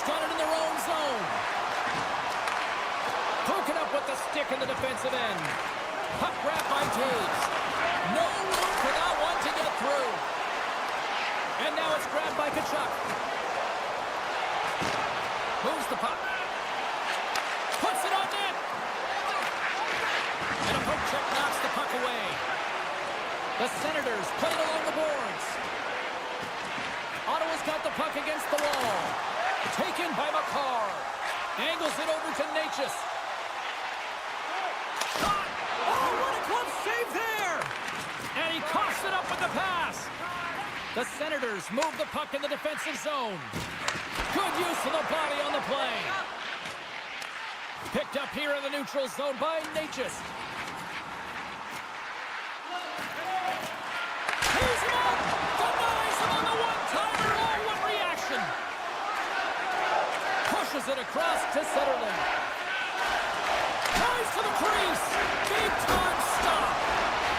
got it in their own zone. Broken up with the stick in the defensive end. Puck grab by Taves. No room for that one to get through. And now it's grabbed by Tkachuk. Moves the puck. Puts it on net. And a poke check knocks the puck away. The Senators played along the boards. Ottawa's got the puck against the wall. Taken by McCarr. Angles it over to Natchez. Shot! Oh, what a glove save there! And he coughs it up with the pass. The Senators move the puck in the defensive zone. Good use of the body on the play. Picked up here in the neutral zone by Natchez. He's him up! Denies him on the one-timer. Oh, what reaction! Pushes it across to Sutherland. Tries to the crease. Big time stop.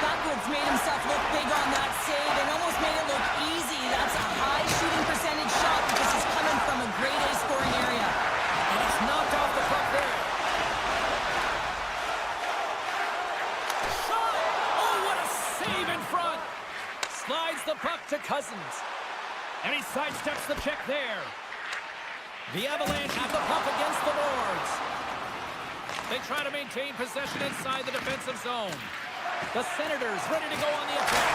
Backwoods made himself look big on that save and almost made it look easy. That's a high shooting percentage shot because he's coming from a grade A scoring area. And he's knocked off the puck there. Shot! Oh, what a save in front. Slides the puck to Cousins. And he sidesteps the check there. The Avalanche have the puck against the boards. They try to maintain possession inside the defensive zone. The Senators ready to go on the attack.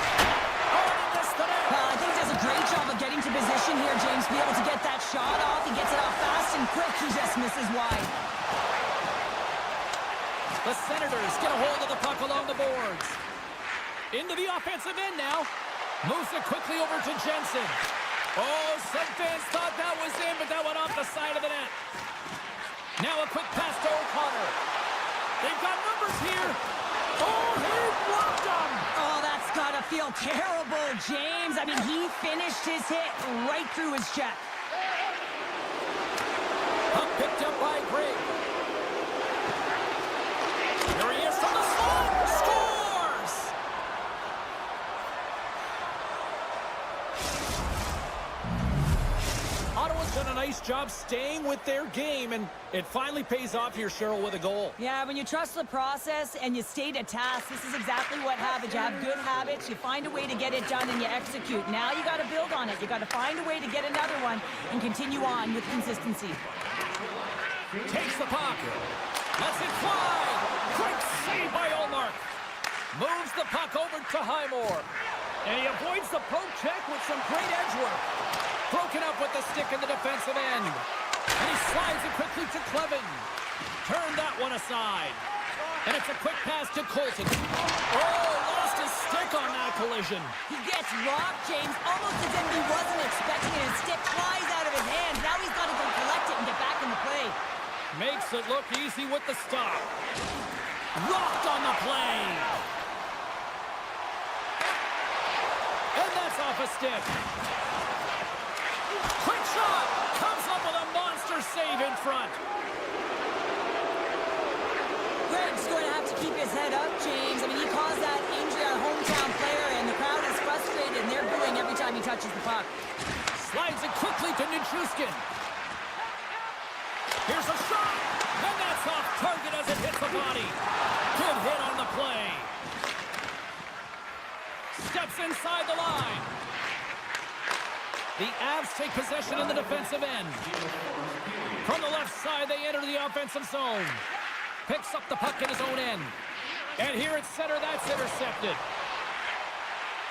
Oh, he missed the net. I think he does a great job of getting to position here, James, to be able to get that shot off. He gets it off fast and quick. He just misses wide. The Senators get a hold of the puck along the boards. Into the offensive end now. Moves it quickly over to Jensen. Oh, some fans thought that was in, but that went off the side of the net. Now a quick pass to O'Connor. They've got numbers here. Oh, he blocked him. Oh, that's got to feel terrible, James. I mean, he finished his hit right through his check. Puck picked up by Greg. Here he is from the slot. Scores! Ottawa's done a nice job staying with their game, and it finally pays off here, Cheryl, with a goal. Yeah, when you trust the process and you stay to task, this is exactly what happens. You have good habits, you find a way to get it done, and you execute. Now you got to build on it. You got to find a way to get another one and continue on with consistency. Takes the puck. Lets it fly. Great save by Ullmark. Moves the puck over to Highmore. And he avoids the poke check with some great edge work. Broken up with the stick in the defensive end. And he slides it quickly to Clevin. Turn that one aside. And it's a quick pass to Colton. Oh, lost his stick on that collision. He gets rocked, James, almost as if he wasn't expecting it. His stick flies out of his hands. Now he's got to go collect it and get back in the play. Makes it look easy with the stop. Rocked on the play. And that's off a stick. Quick shot. Comes up with a monster save in front. Greg's going to have to keep his head up, James. I mean, he caused that injury on a hometown player, and the crowd is frustrated, and they're booing every time he touches the puck. Slides it quickly to Nichushkin. Here's a shot, and that's off target as it hits the body. Good hit on the play. Steps inside the line. The Avs take possession in the defensive end. From the left side, they enter the offensive zone. Picks up the puck in his own end. And here at center, that's intercepted.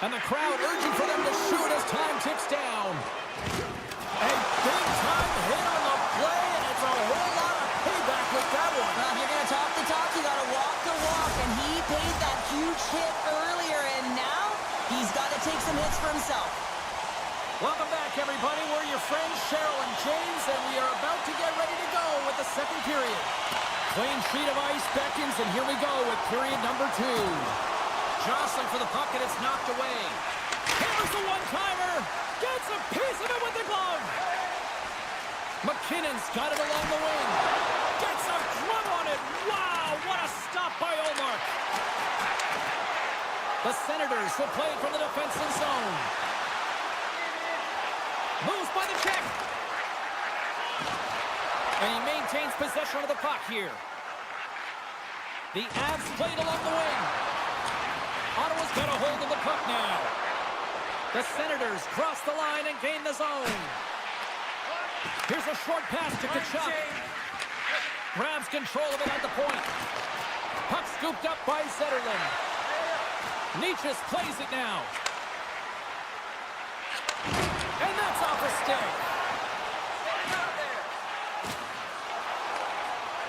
And the crowd urging for them to shoot as time ticks down. A big-time hit on the play, and it's a whole lot of payback with that one. Well, if you're going to talk the talk, you got to walk the walk, and he paid that huge hit earlier, and now he's got to take some hits for himself. Welcome back, everybody. We're your friends, Cheryl and James, and we are about to get ready to go with the second period. Clean sheet of ice beckons, and here we go with period number 2. Jostling for the puck, and it's knocked away. Here's the one-timer. Gets a piece of it with the glove. McKinnon's got it along the wing. Gets a glove on it. Wow, what a stop by Ullmark. The Senators will play from the defensive zone. Moves by the check. And he maintains possession of the puck here. The Avs played along the wing. Ottawa's got a hold of the puck now. The Senators cross the line and gain the zone. Here's a short pass to Kachuk. Grabs control of it at the point. Puck scooped up by Zetterlund. Nietzsche plays it now. And that's off a stick.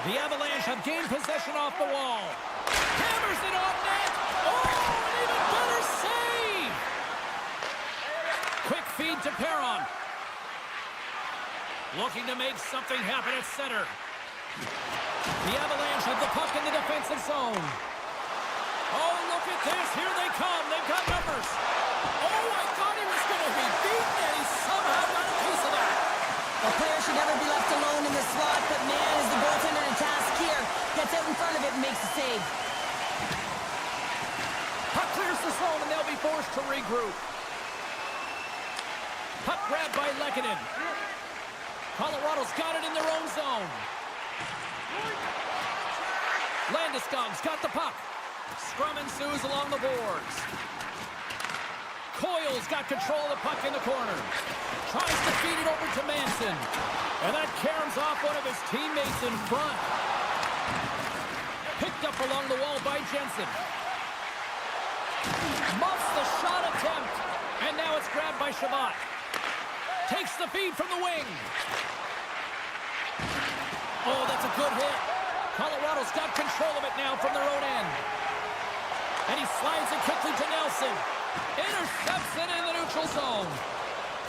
The Avalanche have gained possession off the wall. Hammers it on net. Oh, an even better save. Quick feed to Perron. Looking to make something happen at center. The Avalanche have the puck in the defensive zone. Oh, look at this. Here they come. They've got numbers. Oh, I thought he was going to be beaten, and he somehow got a piece of that. A player should never be left alone in the slot, but man, is the goaltender in task here. Gets out in front of it and makes the save. Puck clears the zone, and they'll be forced to regroup. Puck grabbed by Lehkonen. Colorado's got it in their own zone. Landeskog's got the puck. Scrum ensues along the boards. Coyle's got control of the puck in the corner. Tries to feed it over to Manson. And that caroms off one of his teammates in front. Picked up along the wall by Jensen. Muffs the shot attempt. And now it's grabbed by Shabbat. Takes the feed from the wing. Oh, that's a good hit. Colorado's got control of it now from their own end. And he slides it quickly to Nelson. Intercepts it in the neutral zone.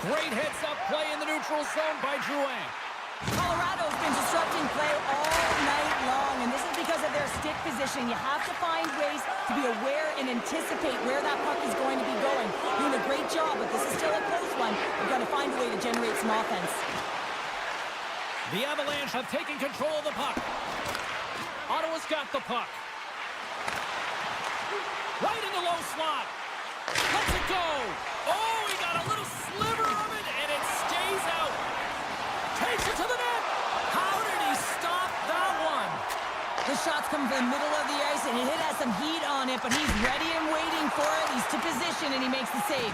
Great heads-up play in the neutral zone by Drouin. Colorado's been disrupting play all night long, and this is because of their stick position. You have to find ways to be aware and anticipate where that puck is going to be going. Doing a great job, but this is still a close one. You've got to find a way to generate some offense. The Avalanche have taken control of the puck. Ottawa's got the puck. Right in the low slot. Lets it go. Oh, he got a little sliver of it, and it stays out. Takes it to the net. How did he stop that one? The shot's come from the middle of the ice, and it has some heat on it, but he's ready and waiting for it. He's to position, and he makes the save.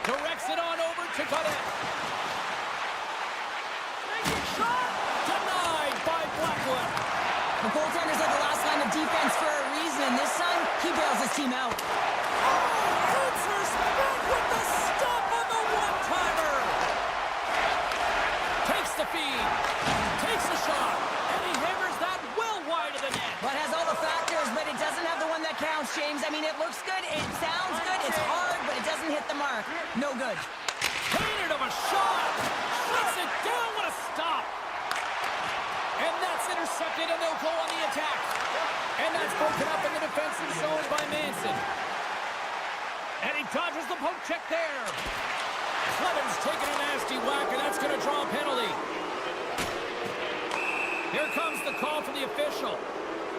Directs it on over to Cadet. Shot denied by Blackwood. The goaltenders are the last line of defense for a reason, and this time, he bails his team out. Kurtzer's back with the stop on the one-timer. Takes the feed. Takes the shot. And he hammers that well wide of the net. But has all the factors, but it doesn't have the one that counts, James. I mean, it looks good, it sounds good, it's hard, but it doesn't hit the mark. No good. Painted of a shot. Shuts it down. What a stop. And that's intercepted, and they'll go on the attack. And that's broken up in the defensive zone by Manson. And he dodges the poke check there. Clevin's taking a nasty whack, and that's going to draw a penalty. Here comes the call from the official.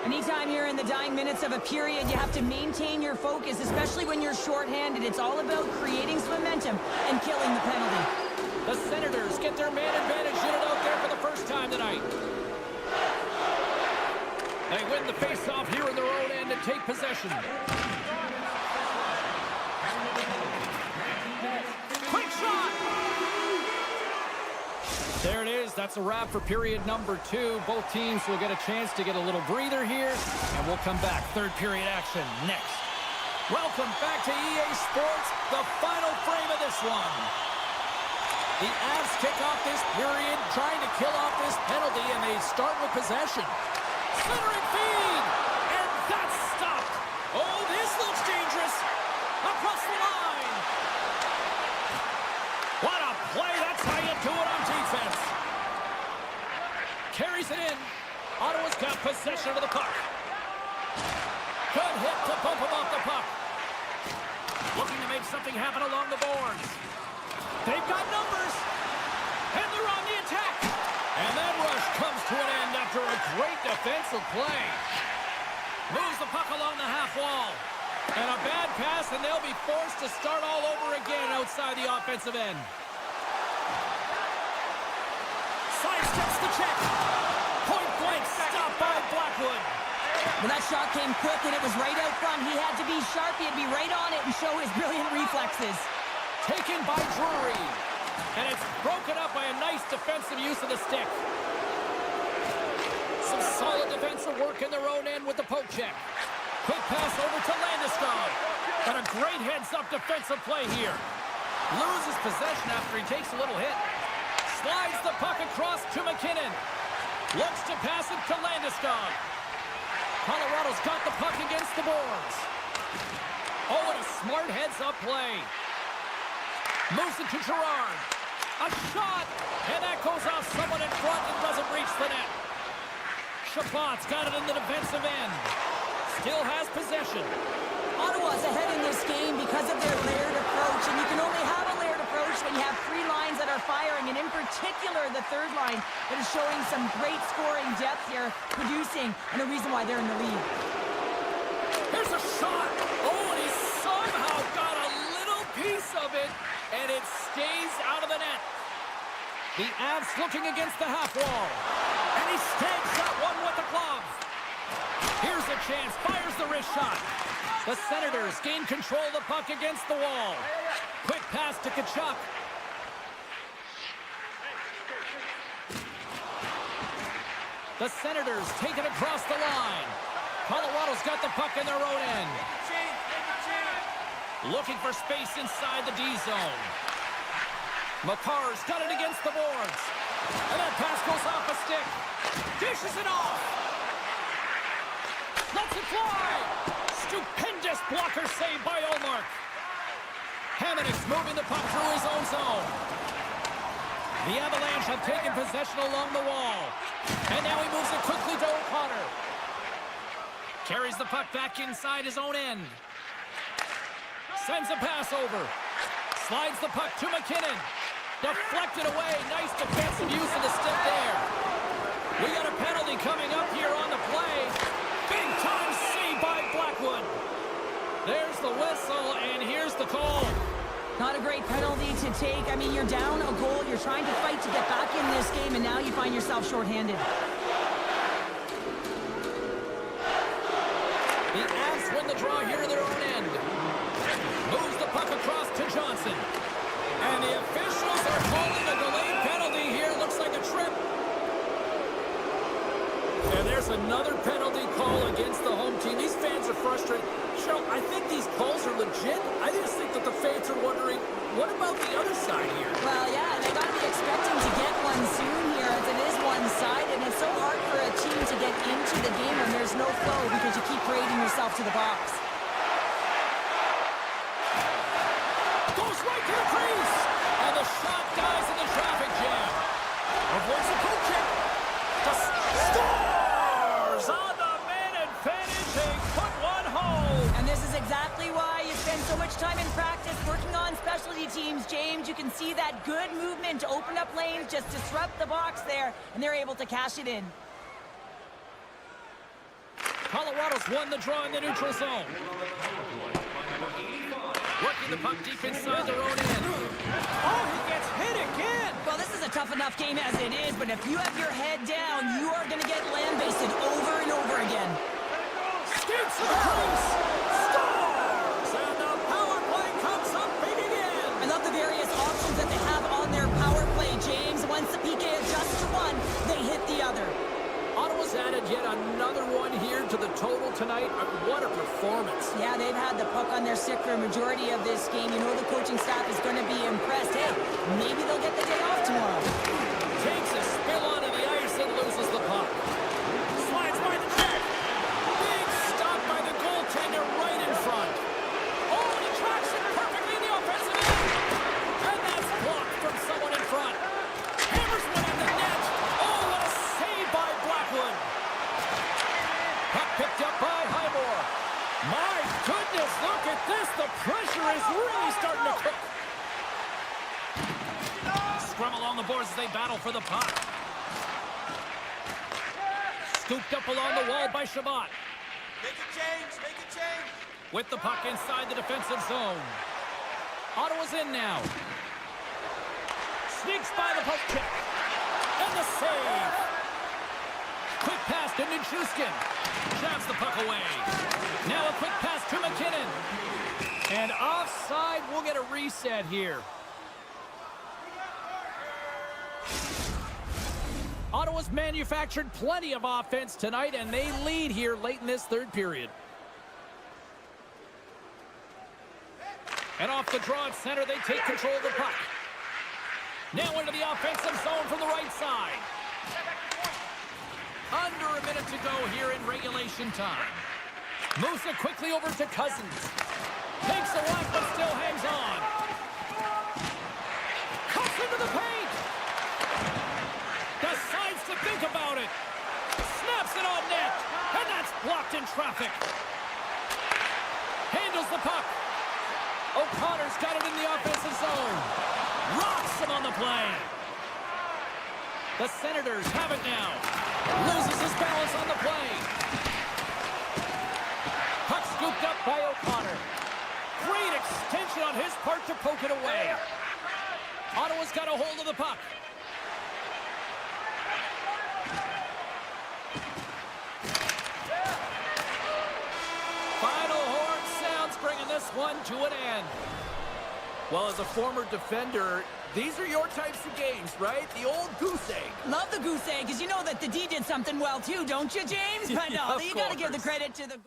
Anytime you're in the dying minutes of a period, you have to maintain your focus, especially when you're shorthanded. It's all about creating some momentum and killing the penalty. The Senators get their man advantage unit out there for the first time tonight. They win the face-off here in their own end and take possession. Quick shot! There it is. That's a wrap for period number 2. Both teams will get a chance to get a little breather here, and we'll come back. Third period action next. Welcome back to EA Sports, the final frame of this one. The Avs kick off this period, trying to kill off this penalty, and they start with possession. Centering feed, and that's stopped. Oh, this looks dangerous. Across the line. What a play. That's how you do it on defense. Carries it in. Ottawa's got possession of the puck. Good hit to bump him off the puck. Looking to make something happen along the boards. They've got numbers. And they're on the attack. And that rush comes to an end after a great defensive play. Moves the puck along the half wall. And a bad pass, and they'll be forced to start all over again outside the offensive end. Sidesteps the check. Point blank stop by Blackwood. Well, that shot came quick, and it was right out front. He had to be sharp. He had to be right on it and show his brilliant reflexes. Taken by Drury. And it's broken up by a nice defensive use of the stick. Some solid defensive work in their own end with the poke check. Quick pass over to Landeskog. And a great heads-up defensive play here. Loses possession after he takes a little hit. Slides the puck across to McKinnon. Looks to pass it to Landeskog. Colorado's got the puck against the boards. Oh, and a smart heads-up play. Moves it to Gerard. A shot! And that goes off someone in front and doesn't reach the net. Chabot's got it in the defensive end. Still has possession. Ottawa's ahead in this game because of their layered approach, and you can only have a layered approach when you have three lines that are firing, and in particular the third line that is showing some great scoring depth here, producing, and a reason why they're in the lead. Here's a shot! Oh, and he somehow got a little piece of it, and it stays out of the net. The Avs looking against the half wall, and he snags that one with the glove. Here's a chance, fires the wrist shot. The Senators gain control of the puck against the wall. Quick pass to Tkachuk. The Senators take it across the line. Colorado's got the puck in their own end. Looking for space inside the D zone. Makar's got it against the boards. And that pass goes off a stick. Dishes it off. Lets it fly. Stupendous blocker save by Ullmark. Hamannik's moving the puck through his own zone. The Avalanche have taken possession along the wall. And now he moves it quickly to O'Connor. Carries the puck back inside his own end. Sends a pass over. Slides the puck to McKinnon. Deflected away. Nice defensive use of the stick there. We got a penalty coming up here on the play. Big time save by Blackwood. There's the whistle, and here's the call. Not a great penalty to take. I mean, you're down a goal. You're trying to fight to get back in this game, and now you find yourself shorthanded. The Avs win the draw here in their own end. Moves the puck across to Johnson. And the officials are calling a delayed penalty here. Looks like a trip. And there's another penalty call against the home team. These fans are frustrated. Cheryl, I think these calls are legit. I just think that the fans are wondering, what about the other side here? Well, yeah, and they got to be expecting to get one soon here, as it is one-sided. And it's so hard for a team to get into the game when there's no flow because you keep parading yourself to the box. Goes right to the crease. And the shot dies in the traffic jam. Avoids the poke check. Just scores on the minute finish. They put one home. And this is exactly why you spend so much time in practice working on specialty teams, James. You can see that good movement to open up lanes, just disrupt the box there, and they're able to cash it in. Colorado's won the draw in the neutral zone. Working the puck deep inside their own end. Oh, he gets hit again. Well, this is a tough enough game as it is, but if you have your head down, you are going to get lambasted over and over again. Skates to the crease. Scores! And the power play comes up big again. I love the various options that they have on their power play, James. Once the PK adjusts to one, they hit the other. Ottawa's added yet another one here to the total tonight. What a performance. Yeah, they've had the puck on their stick for a majority of this game. You know the coaching staff is going to be impressed. Hey, maybe they'll get the day off tomorrow. Takes a spill onto the ice and loses the puck. Slides by the check. Big stop by the goaltender right in front. Oh, and he tracks it perfectly in the offensive end. And that's blocked from someone in front. Hammers one at the net. Oh, what a save by Blackwood. Puck picked up by Highmore. My goodness, look at this. The pressure is really starting to cook. Scrum along the boards as they battle for the puck. Scooped up along the wall by Chabot. Make a change, make a change. With the puck inside the defensive zone. Ottawa's in now. Sneaks by the poke check. And And the save. Quick pass to Nichushkin. Jabs the puck away. Now a quick pass to McKinnon. And offside, we'll get a reset here. Ottawa's manufactured plenty of offense tonight, and they lead here late in this third period. And off the draw at center, they take control of the puck. Now into the offensive zone from the right side. Under a minute to go here in regulation time. Moves it quickly over to Cousins. Takes a whack, but still hangs on. Cuts into the paint. Decides to think about it. Snaps it on net. And that's blocked in traffic. Handles the puck. O'Connor's got it in the offensive zone. Rocks him on the play. The Senators have it now. Loses his balance on the play. Puck scooped up by O'Connor. Great extension on his part to poke it away. Ottawa's got a hold of the puck. Final horn sounds, bringing this one to an end. Well, as a former defender, these are your types of games, right? The old goose egg. Love the goose egg, because you know that the D did something well too, don't you, James? But no, you got to give the credit to the...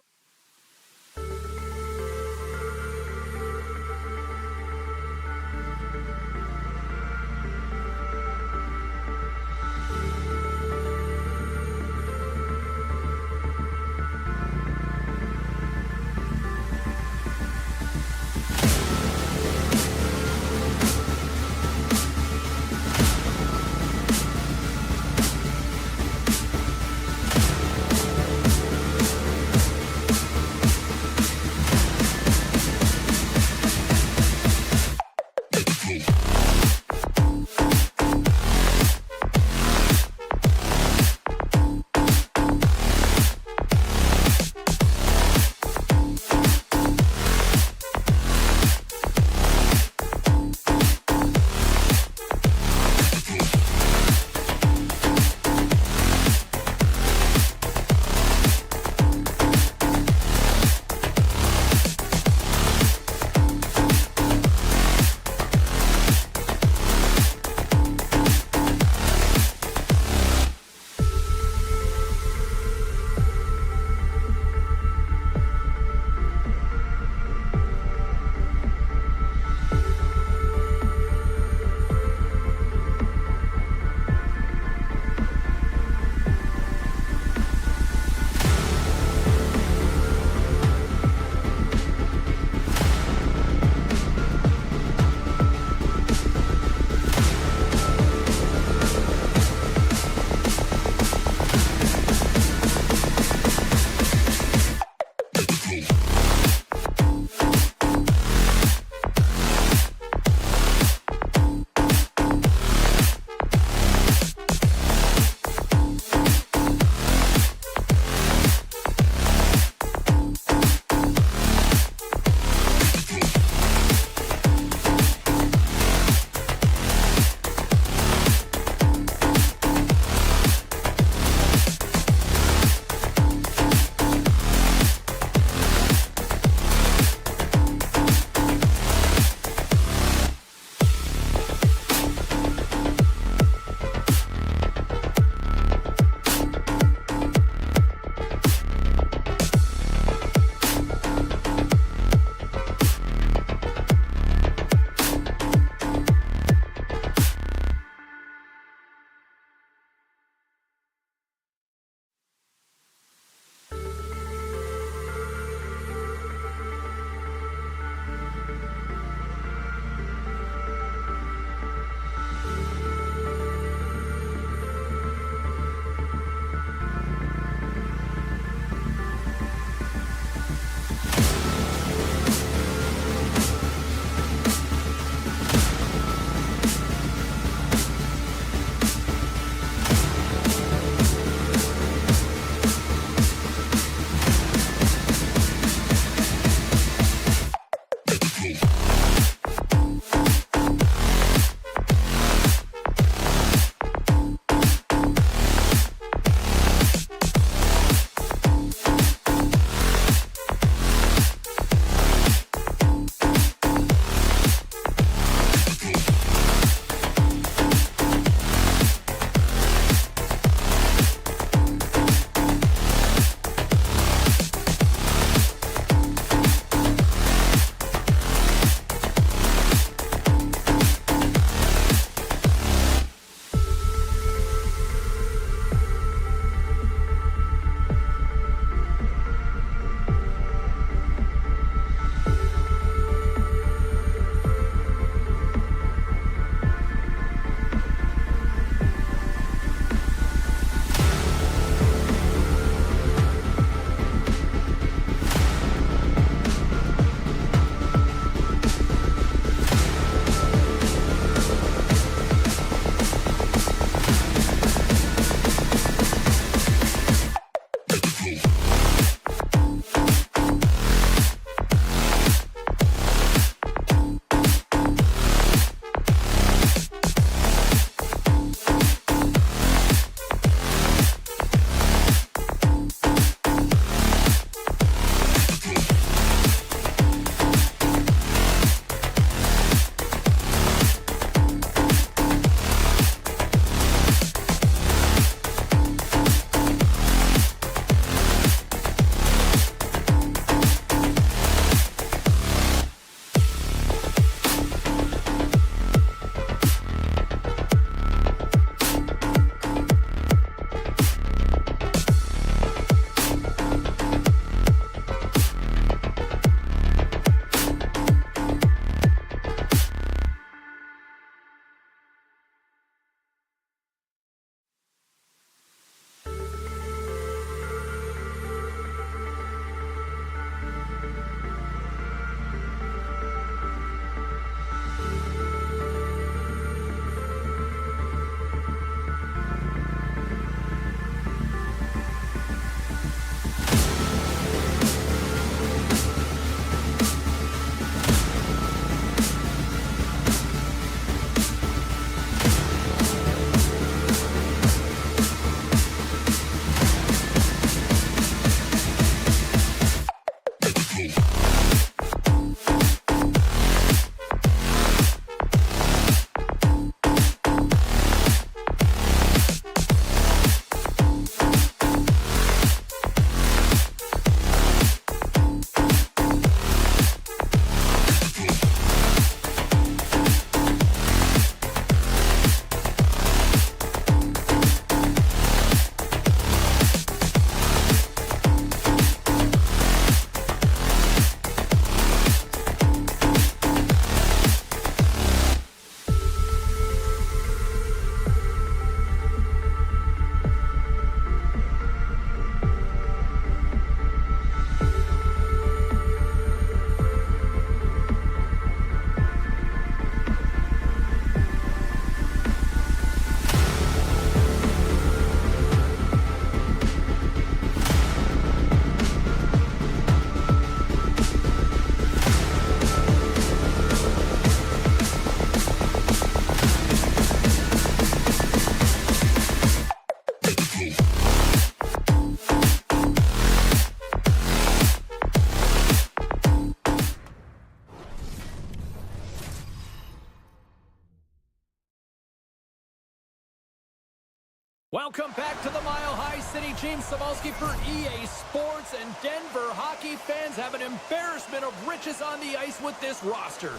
Welcome back to the Mile High City. James Cebulski for EA Sports, and Denver hockey fans have an embarrassment of riches on the ice with this roster.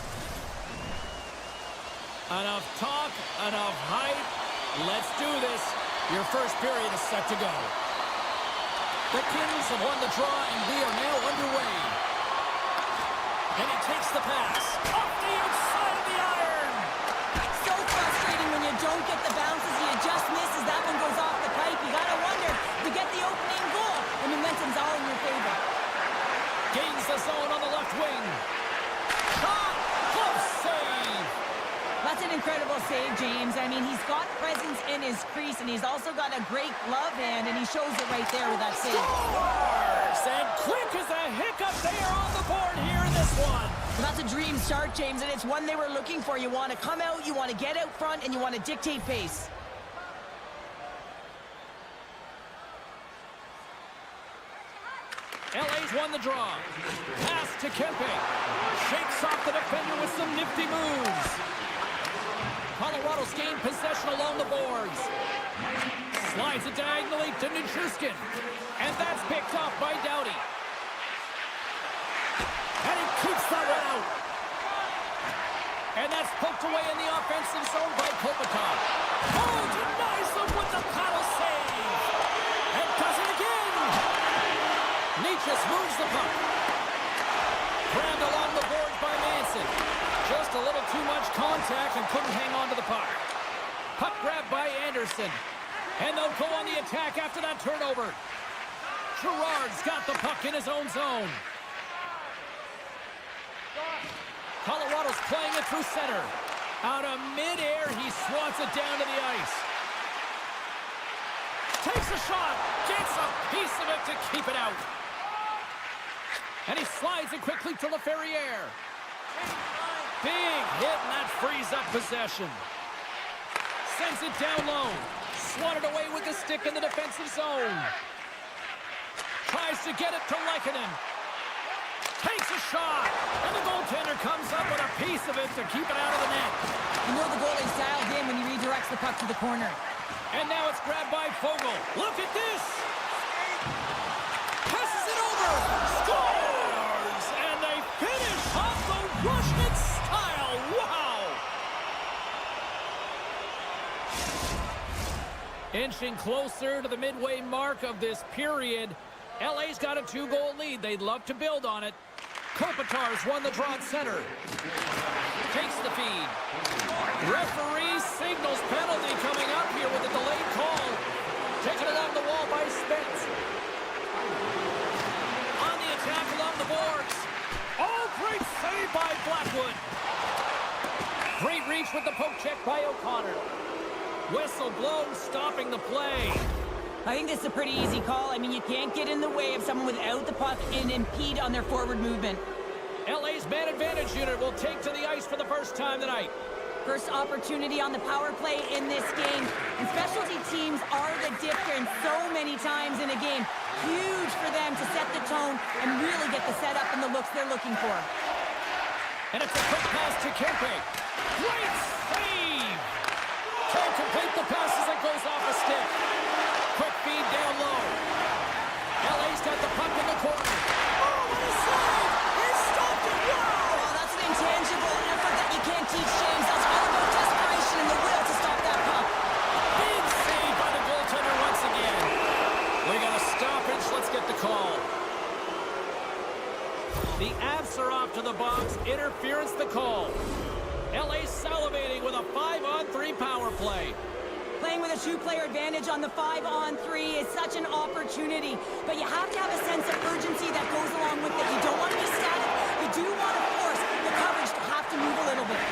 Enough talk, enough hype. Let's do this. Your first period is set to go. The Kings have won the draw, and we are now underway. And he takes the pass. Off the outside of the iron. So frustrating when you don't get the bounces, you just misses. That one goes off the pipe. You gotta wonder to get the opening goal. The momentum's all in your favor. Gains the zone on the left wing. Shot! Close save! That's an incredible save, James. I mean, he's got presence in his crease, and he's also got a great glove hand, and he shows it right there with that save. Scores! And quick as a hiccup, they are on the board here in this one. Well, that's a dream start, James, and it's one they were looking for. You want to come out, you want to get out front, and you want to dictate pace. LA's won the draw. Pass to Kempe. Shakes off the defender with some nifty moves. Colorado's gained possession along the boards. Slides it diagonally to Nichushkin. And that's picked off by Doughty. And he keeps that one out. And that's poked away in the offensive zone by Kopitar. Oh, denies them with the paddle save. And does it again. Nichus moves the puck. Grabbed along the boards by Manson. Just a little too much contact and couldn't hang on to the puck. Puck grabbed by Anderson. And they'll go on the attack after that turnover. Girard's got the puck in his own zone. Colorado's playing it through center. Out of midair, he swats it down to the ice. Takes a shot. Gets a piece of it to keep it out. And he slides it quickly to LaFerriere. Big hit, and that frees up possession. Sends it down low. Swatted away with the stick in the defensive zone. Tries to get it to Lehkonen. Takes a shot. And the goaltender comes up with a piece of it to keep it out of the net. You know the goalie's dialed in when he redirects the puck to the corner. And now it's grabbed by Fogle. Look at this. Passes it over. Scores! And they finish off the Russian style. Wow! Inching closer to the midway mark of this period. LA's got a 2-goal lead. They'd love to build on it. Kopitar's won the draw at center. Takes the feed. Referee signals penalty coming up here with a delayed call. Taken along the wall by Spence. On the attack along the boards. Oh, great save by Blackwood. Great reach with the poke check by O'Connor. Whistle blown, stopping the play. I think this is a pretty easy call. I mean, you can't get in the way of someone without the puck and impede on their forward movement. LA's man advantage unit will take to the ice for the first time tonight. First opportunity on the power play in this game. And specialty teams are the difference so many times in a game. Huge for them to set the tone and really get the setup and the looks they're looking for. And it's a quick pass to Kempe. Great save! Can't complete the pass as it goes off a stick. Quick feed down low. LA's got the puck in the corner. Oh, what a save! He stopped it! Wow! Oh, that's an intangible effort that you can't teach, James. That's all about desperation and the will to stop that puck. Big save by the goaltender once again. We got a stoppage. Let's get the call. The Avs are off to the box. Interference the call. LA salivating with a 5-on-3 power play. Playing with a 2-player advantage on the 5-on-3 is such an opportunity, but you have to have a sense of urgency that goes along with it. You don't want to be static. You do want to force the coverage to have to move a little bit.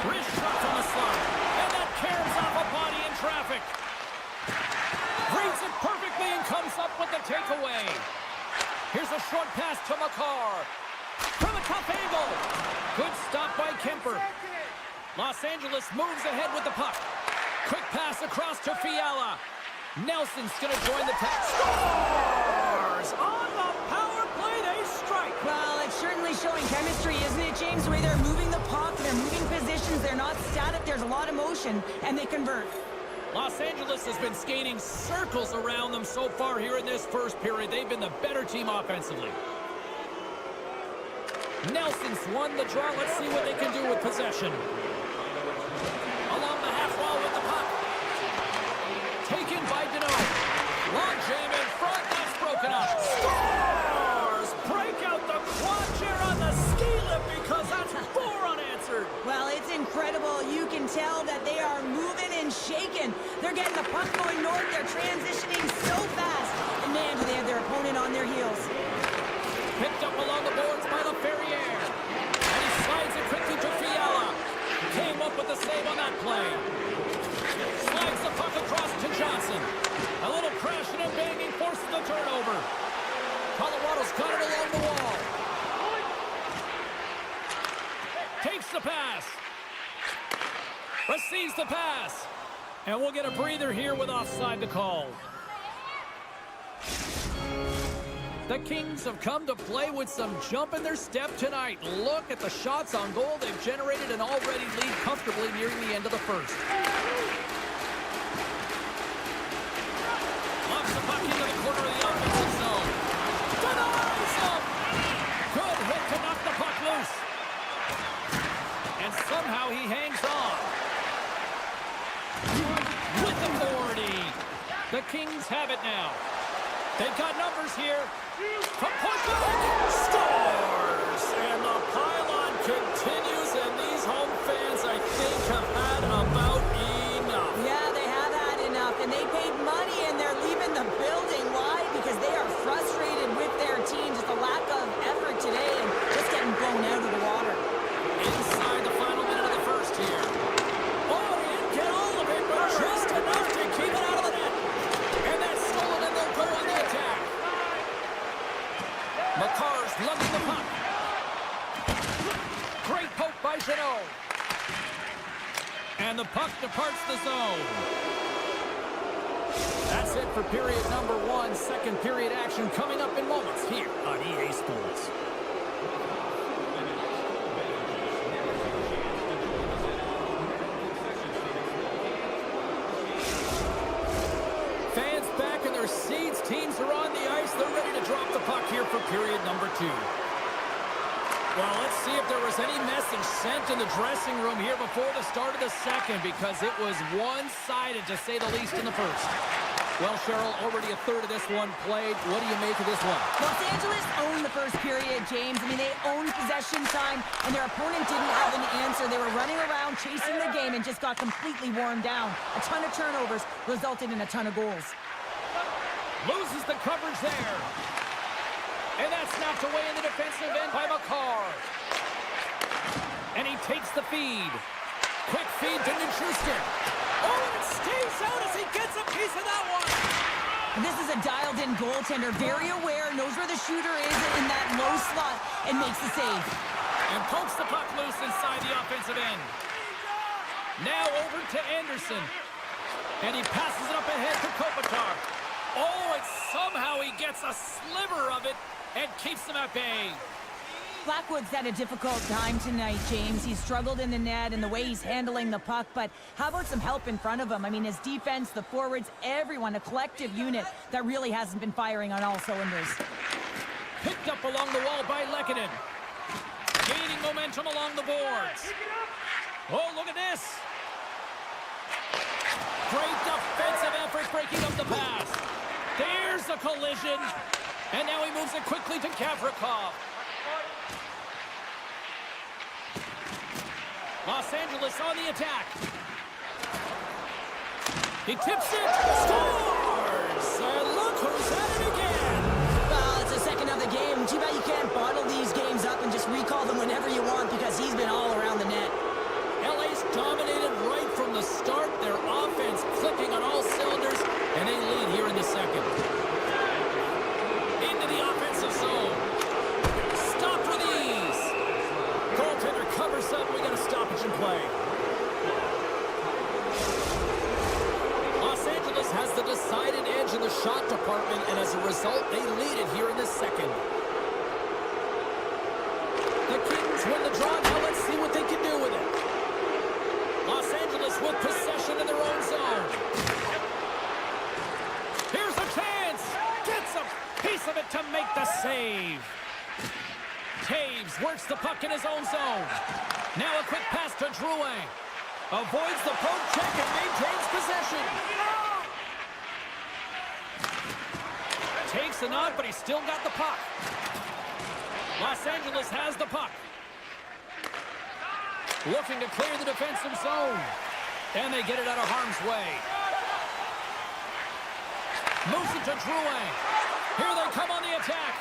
Wrist shot from the slot, and that carries off a body in traffic. Reads it perfectly and comes up with the takeaway. Here's a short pass to Makar. From a tough angle. Good stop by Kemper. Los Angeles moves ahead with the puck. Quick pass across to Fiala. Nelson's going to join the pack. Scores! On the power play, they strike. Well, it's certainly showing chemistry, isn't it, James? The way they're moving the puck, they're moving positions, they're not static, there's a lot of motion, and they convert. Los Angeles has been skating circles around them so far here in this first period. They've been the better team offensively. Nelson's won the draw. Let's see what they can do with possession. Along the half wall with the puck. Taken by Deneau. Long jam in front. That's broken up. Scores! Break out the quad chair on the ski lift because that's 4 unanswered. Well, it's incredible. You can tell that they are moving and shaking. They're getting the puck going north. They're transitioning so fast. And man, do they have their opponent on their heels. Picked up along the boards by LaFerriere. And he slides it quickly to Fiala. Came up with the save on that play. Slides the puck across to Johnson. A little crashing and banging forces the turnover. Colorado's got it along the wall. Takes the pass. Receives the pass. And we'll get a breather here with offside to call. The Kings have come to play with some jump in their step tonight. Look at the shots on goal. They've generated an already lead comfortably nearing the end of the first. Locks the puck into the corner of the offensive zone. Denies him! Good hit to knock the puck loose. And somehow he hangs on. With authority. The Kings have it now. They've got numbers here. From point blank, scores! And the pylon continues, and these home fans, I think, have had about enough. Yeah, they have had enough, and they paid money, and they're leaving the building. Why? Because they are frustrated with their team. Just a lack of effort today, and just getting blown out of the water. Inside the final minute of the first here. Oh, they didn't get all of it, but just enough to keep it out of the net. And that's stolen, and they'll go on the attack. McCarr's lugging the puck. Great poke by Jeannot. And the puck departs the zone. That's it for period number 1. Second period action coming up in moments here on EA Sports. Fans back in their seats. Teams are on the ice. They're ready to drop the puck here for period number 2. Well, let's see if there was any message sent in the dressing room here before the start of the second, because it was one-sided, to say the least, in the first. Well, Cheryl, already a third of this one played. What do you make of this one? Los Angeles owned the first period, James. I mean, they owned possession time, and their opponent didn't have an answer. They were running around, chasing the game, and just got completely worn down. A ton of turnovers resulted in a ton of goals. Loses the coverage there. And that's knocked away in the defensive end by McCarr. And he takes the feed. Quick feed to Nichushkin. Oh, and it stays out as he gets a piece of that one. This is a dialed-in goaltender, very aware, knows where the shooter is in that low slot, and makes the save. And pokes the puck loose inside the offensive end. Now over to Anderson. And he passes it up ahead to Kopitar. Oh, and somehow he gets a sliver of it and keeps them at bay. Blackwood's had a difficult time tonight, James. He's struggled in the net and the way he's handling the puck, but how about some help in front of him? I mean, his defense, the forwards, everyone, a collective unit that really hasn't been firing on all cylinders. Picked up along the wall by Lehkonen. Gaining momentum along the boards. Oh, look at this. Great defensive effort breaking up the pass. There's a collision. And now he moves it quickly to Gavrikov. Los Angeles on the attack. He tips it. Scores! And look who's at it again. Well, it's the second of the game. Too bad you can't bottle these games up and just recall them whenever you want, because he's been all around the net. LA's dominated right from the start. Their offense clicking on all cylinders, and they lead here in the second. Into the offensive zone. Stop with ease. Goaltender covers up. We got a stoppage in play. Los Angeles has the decided edge in the shot department, and as a result, they lead it here in the second. The Kings win the draw. Now let's see what they can do with it. Los Angeles with possession in their own zone. but to make the save. Taves works the puck in his own zone. Now a quick pass to Drouin. Avoids the poke check and maintains possession. Takes a knock, but he's still got the puck. Los Angeles has the puck. Looking to clear the defensive zone. And they get it out of harm's way. Moves it to Drouin. Here they come on the attack.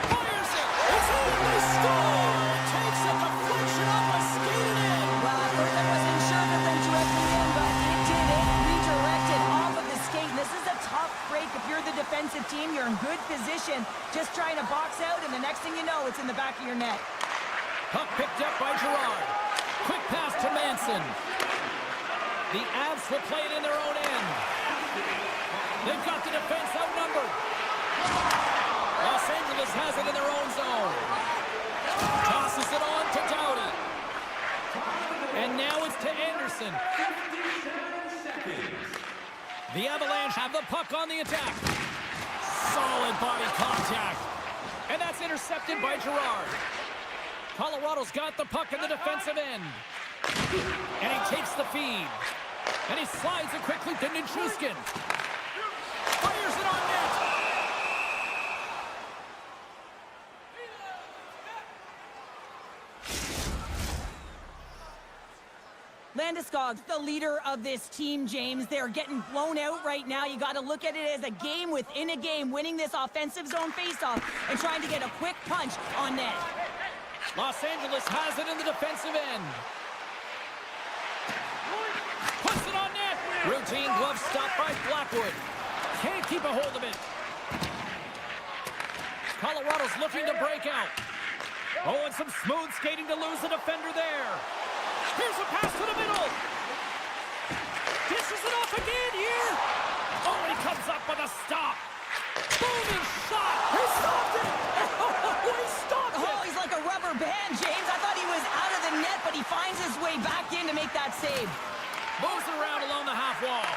Fires it. It's in. They score. Takes a deflection off a skated in. Well, at first I wasn't sure if it went directly in, but it did. It redirected off of the skate. And this is a tough break. If you're the defensive team, you're in good position. Just trying to box out, and the next thing you know, it's in the back of your net. Puck picked up by Girard. Quick pass to Manson. The Avs will play it in their own end. They've got the defense outnumbered. Los Angeles has it in their own zone. Tosses it on to Doughty. And now it's to Anderson. The Avalanche have the puck on the attack. Solid body contact. And that's intercepted by Girard. Colorado's got the puck in the defensive end. And he takes the feed. And he slides it quickly to Nichushkin. Fires it on net. Landeskog's the leader of this team, James. They're getting blown out right now. You got to look at it as a game within a game, winning this offensive zone faceoff and trying to get a quick punch on net. Los Angeles has it in the defensive end. Puts it on net. Routine glove stop by Blackwood. Can't keep a hold of it. Colorado's looking to break out. Oh, and some smooth skating to lose the defender there. Here's a pass to the middle. Dishes it off again here. Oh, and he comes up with a stop. Booming shot. He stopped it. He stopped it. Oh, he's like a rubber band, James. I thought he was out of the net, but he finds his way back in to make that save. Moves it around along the half wall.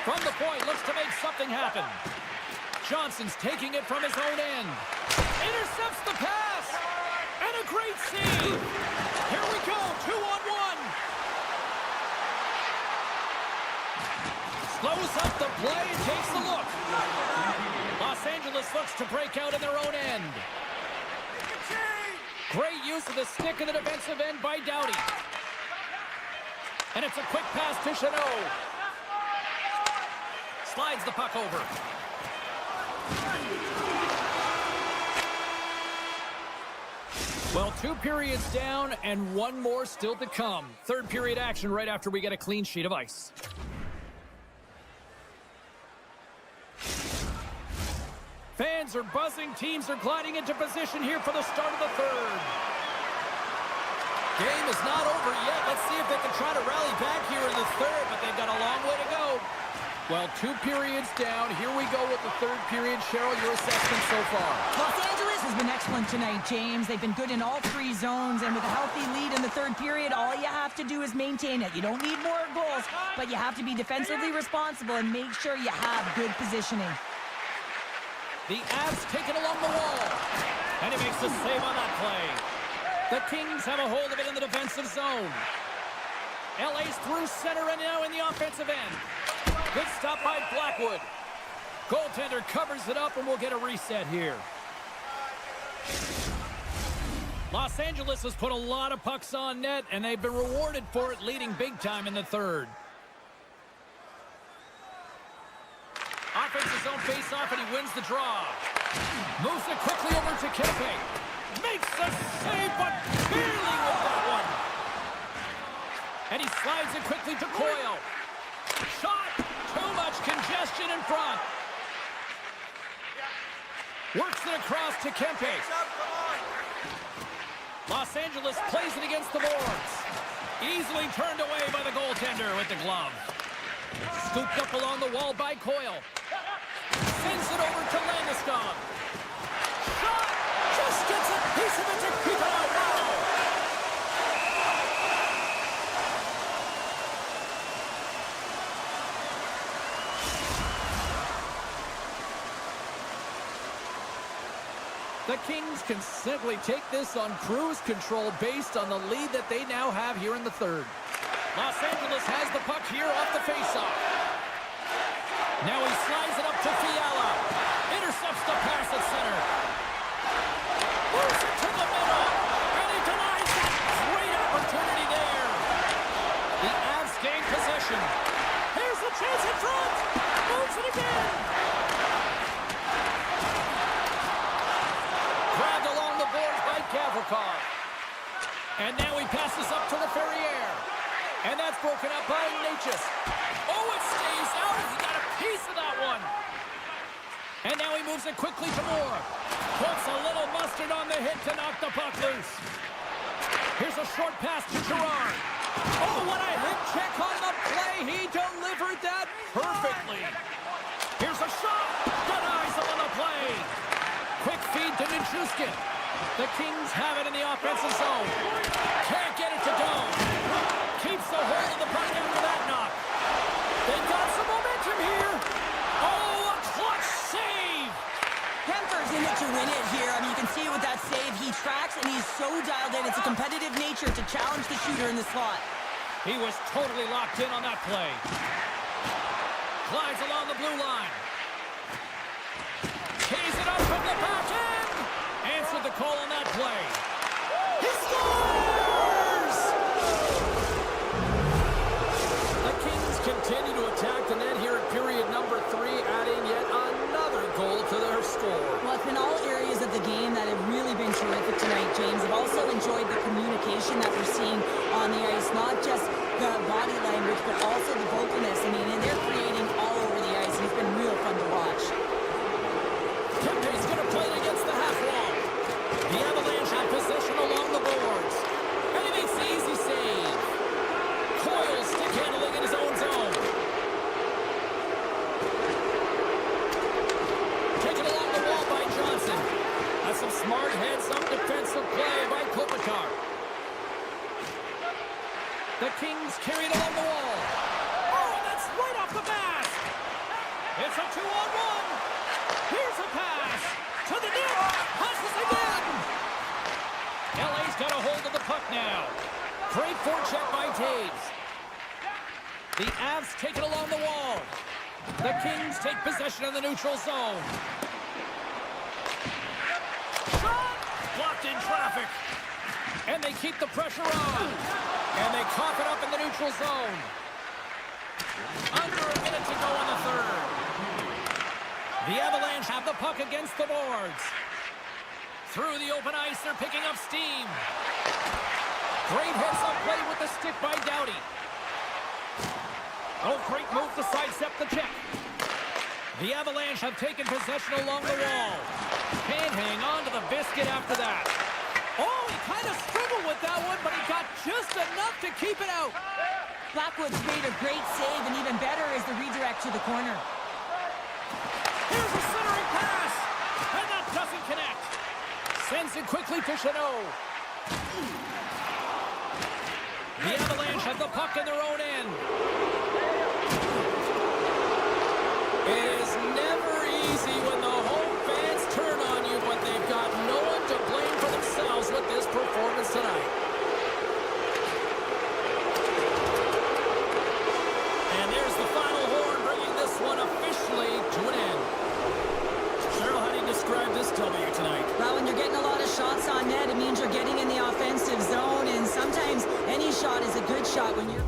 From the point, looks to make something happen. Johnson's taking it from his own end. Intercepts the pass. And a great save. Here we go, 2-on-1. Slows up the play, takes a look. Los Angeles looks to break out in their own end. Great use of the stick in the defensive end by Doughty. And it's a quick pass to Chanot. Slides the puck over. Well, 2 periods down and 1 more still to come. Third period action right after we get a clean sheet of ice. Fans are buzzing. Teams are gliding into position here for the start of the third. Game is not over yet. Let's see if they can try to rally back here in the third, but they've got a long way to go. Well, 2 periods down. Here we go with the third period. Cheryl, your assessment so far. Los Angeles has been excellent tonight, James. They've been good in all 3 zones, and with a healthy lead in the third period, all you have to do is maintain it. You don't need more goals, but you have to be defensively responsible and make sure you have good positioning. The Avs take it along the wall, and he makes the save on that play. The Kings have a hold of it in the defensive zone. LA's through center and now in the offensive end. Good stop by Blackwood. Goaltender covers it up, and we'll get a reset here. Los Angeles has put a lot of pucks on net, and they've been rewarded for it, leading big time in the third. Offensive zone face-off, and he wins the draw. Moves it quickly over to Kempe. Makes the save, but barely with that one. And he slides it quickly to Coyle. Shot! Too much congestion in front. Works it across to Kempe. Los Angeles plays it against the boards. Easily turned away by the goaltender with the glove. Scooped up along the wall by Coyle. Sends it over to Landeskog. Shot! Just gets a piece of it to keep it out now. The Kings can simply take this on cruise control based on the lead that they now have here in the third. Los Angeles has the puck here off the faceoff. Now he slides it up to Fiala. Intercepts the pass at center. Moves it to the middle. And he denies it. Great opportunity there. The Avs gain possession. Here's the chance in front. Moves it again. Grabbed along the boards by Gavrikov. And now he passes up to Ferrier. And that's broken up by Natchez. Oh, it stays out. He got a piece of that one. And now he moves it quickly to Moore. Puts a little mustard on the hit to knock the puck loose. Here's a short pass to Girard. Oh, what a hit check on the play. He delivered that perfectly. Here's a shot. Denies him on the play. Quick feed to Nichushkin. The Kings have it in the offensive zone. Can't get it to go. Keeps the hold of the puck after that knock. They got some momentum here. Oh, a clutch save. Kemper's in it to win it here. I mean, you can see it with that save. He tracks, and he's so dialed in. It's a competitive nature to challenge the shooter in the slot. He was totally locked in on that play. Glides along the blue line. Tees it up from the back end. Answered the call on that play. He scores! The Kings continue to attack the net here at period number 3, adding yet another goal to their score. Well, it's been all areas of the game that have really been terrific tonight, James. I've also enjoyed the communication that we're seeing on the ice, not just the body language, but also the vocalness. I mean, and they're creating all over the ice. It's been real fun to watch. Kempe's going to play it against the half wall. The Avalanche have possession along the boards. And he makes the easy save. Coyle stick handling in his own zone. Taken along the wall by Johnson. That's some smart heads-up defensive play by Kopitar. The Kings carried along the wall. Oh, and that's right off the bat. It's a 2-on-1. Here's a pass to the net. Passes again. LA's got a hold of the puck now. Great forecheck by Taves. The Avs take it along the wall. The Kings take possession of the neutral zone. Shot! Blocked in traffic. And they keep the pressure on. And they cough it up in the neutral zone. Under a minute to go in the third. The Avalanche have the puck against the boards. Through the open ice, they're picking up steam. Great heads-up play with the stick by Doughty. Oh, great move to sidestep the check. The Avalanche have taken possession along the wall. Can't hang on to the biscuit after that. Oh, he kind of struggled with that one, but he got just enough to keep it out. Blackwood's made a great save, and even better is the redirect to the corner. Here's a centering pass, and that doesn't connect. Sends it quickly to Chanot. The Avalanche have the puck in their own end. It is never easy when the home fans turn on you, but they've got no one to blame for themselves with this performance tonight. And there's the final horn, bringing this one officially to an end. Cheryl, how do you describe this W tonight? Well, when you're getting a lot of shots on net, it means you're getting in the offensive zone, and sometimes any shot is a good shot when you're...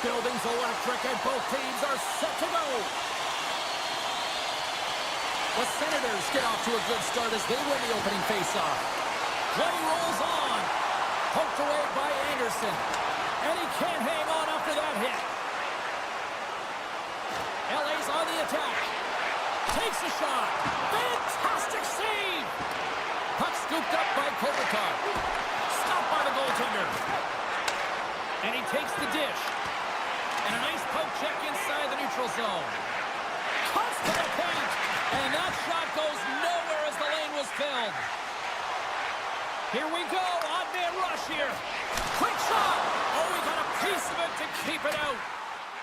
building's electric and both teams are set to go. The Senators get off to a good start as they win the opening faceoff. Play rolls on. Poked away by Anderson. And he can't hang on after that hit. LA's on the attack. Takes a shot. Fantastic save. Puck scooped up by Kopitar. Stopped by the goaltender. And he takes the dish. And a nice poke check inside the neutral zone. Cuts to the paint. And that shot goes nowhere as the lane was filled. Here we go. Odd man rush here. Quick shot. Oh, we got a piece of it to keep it out.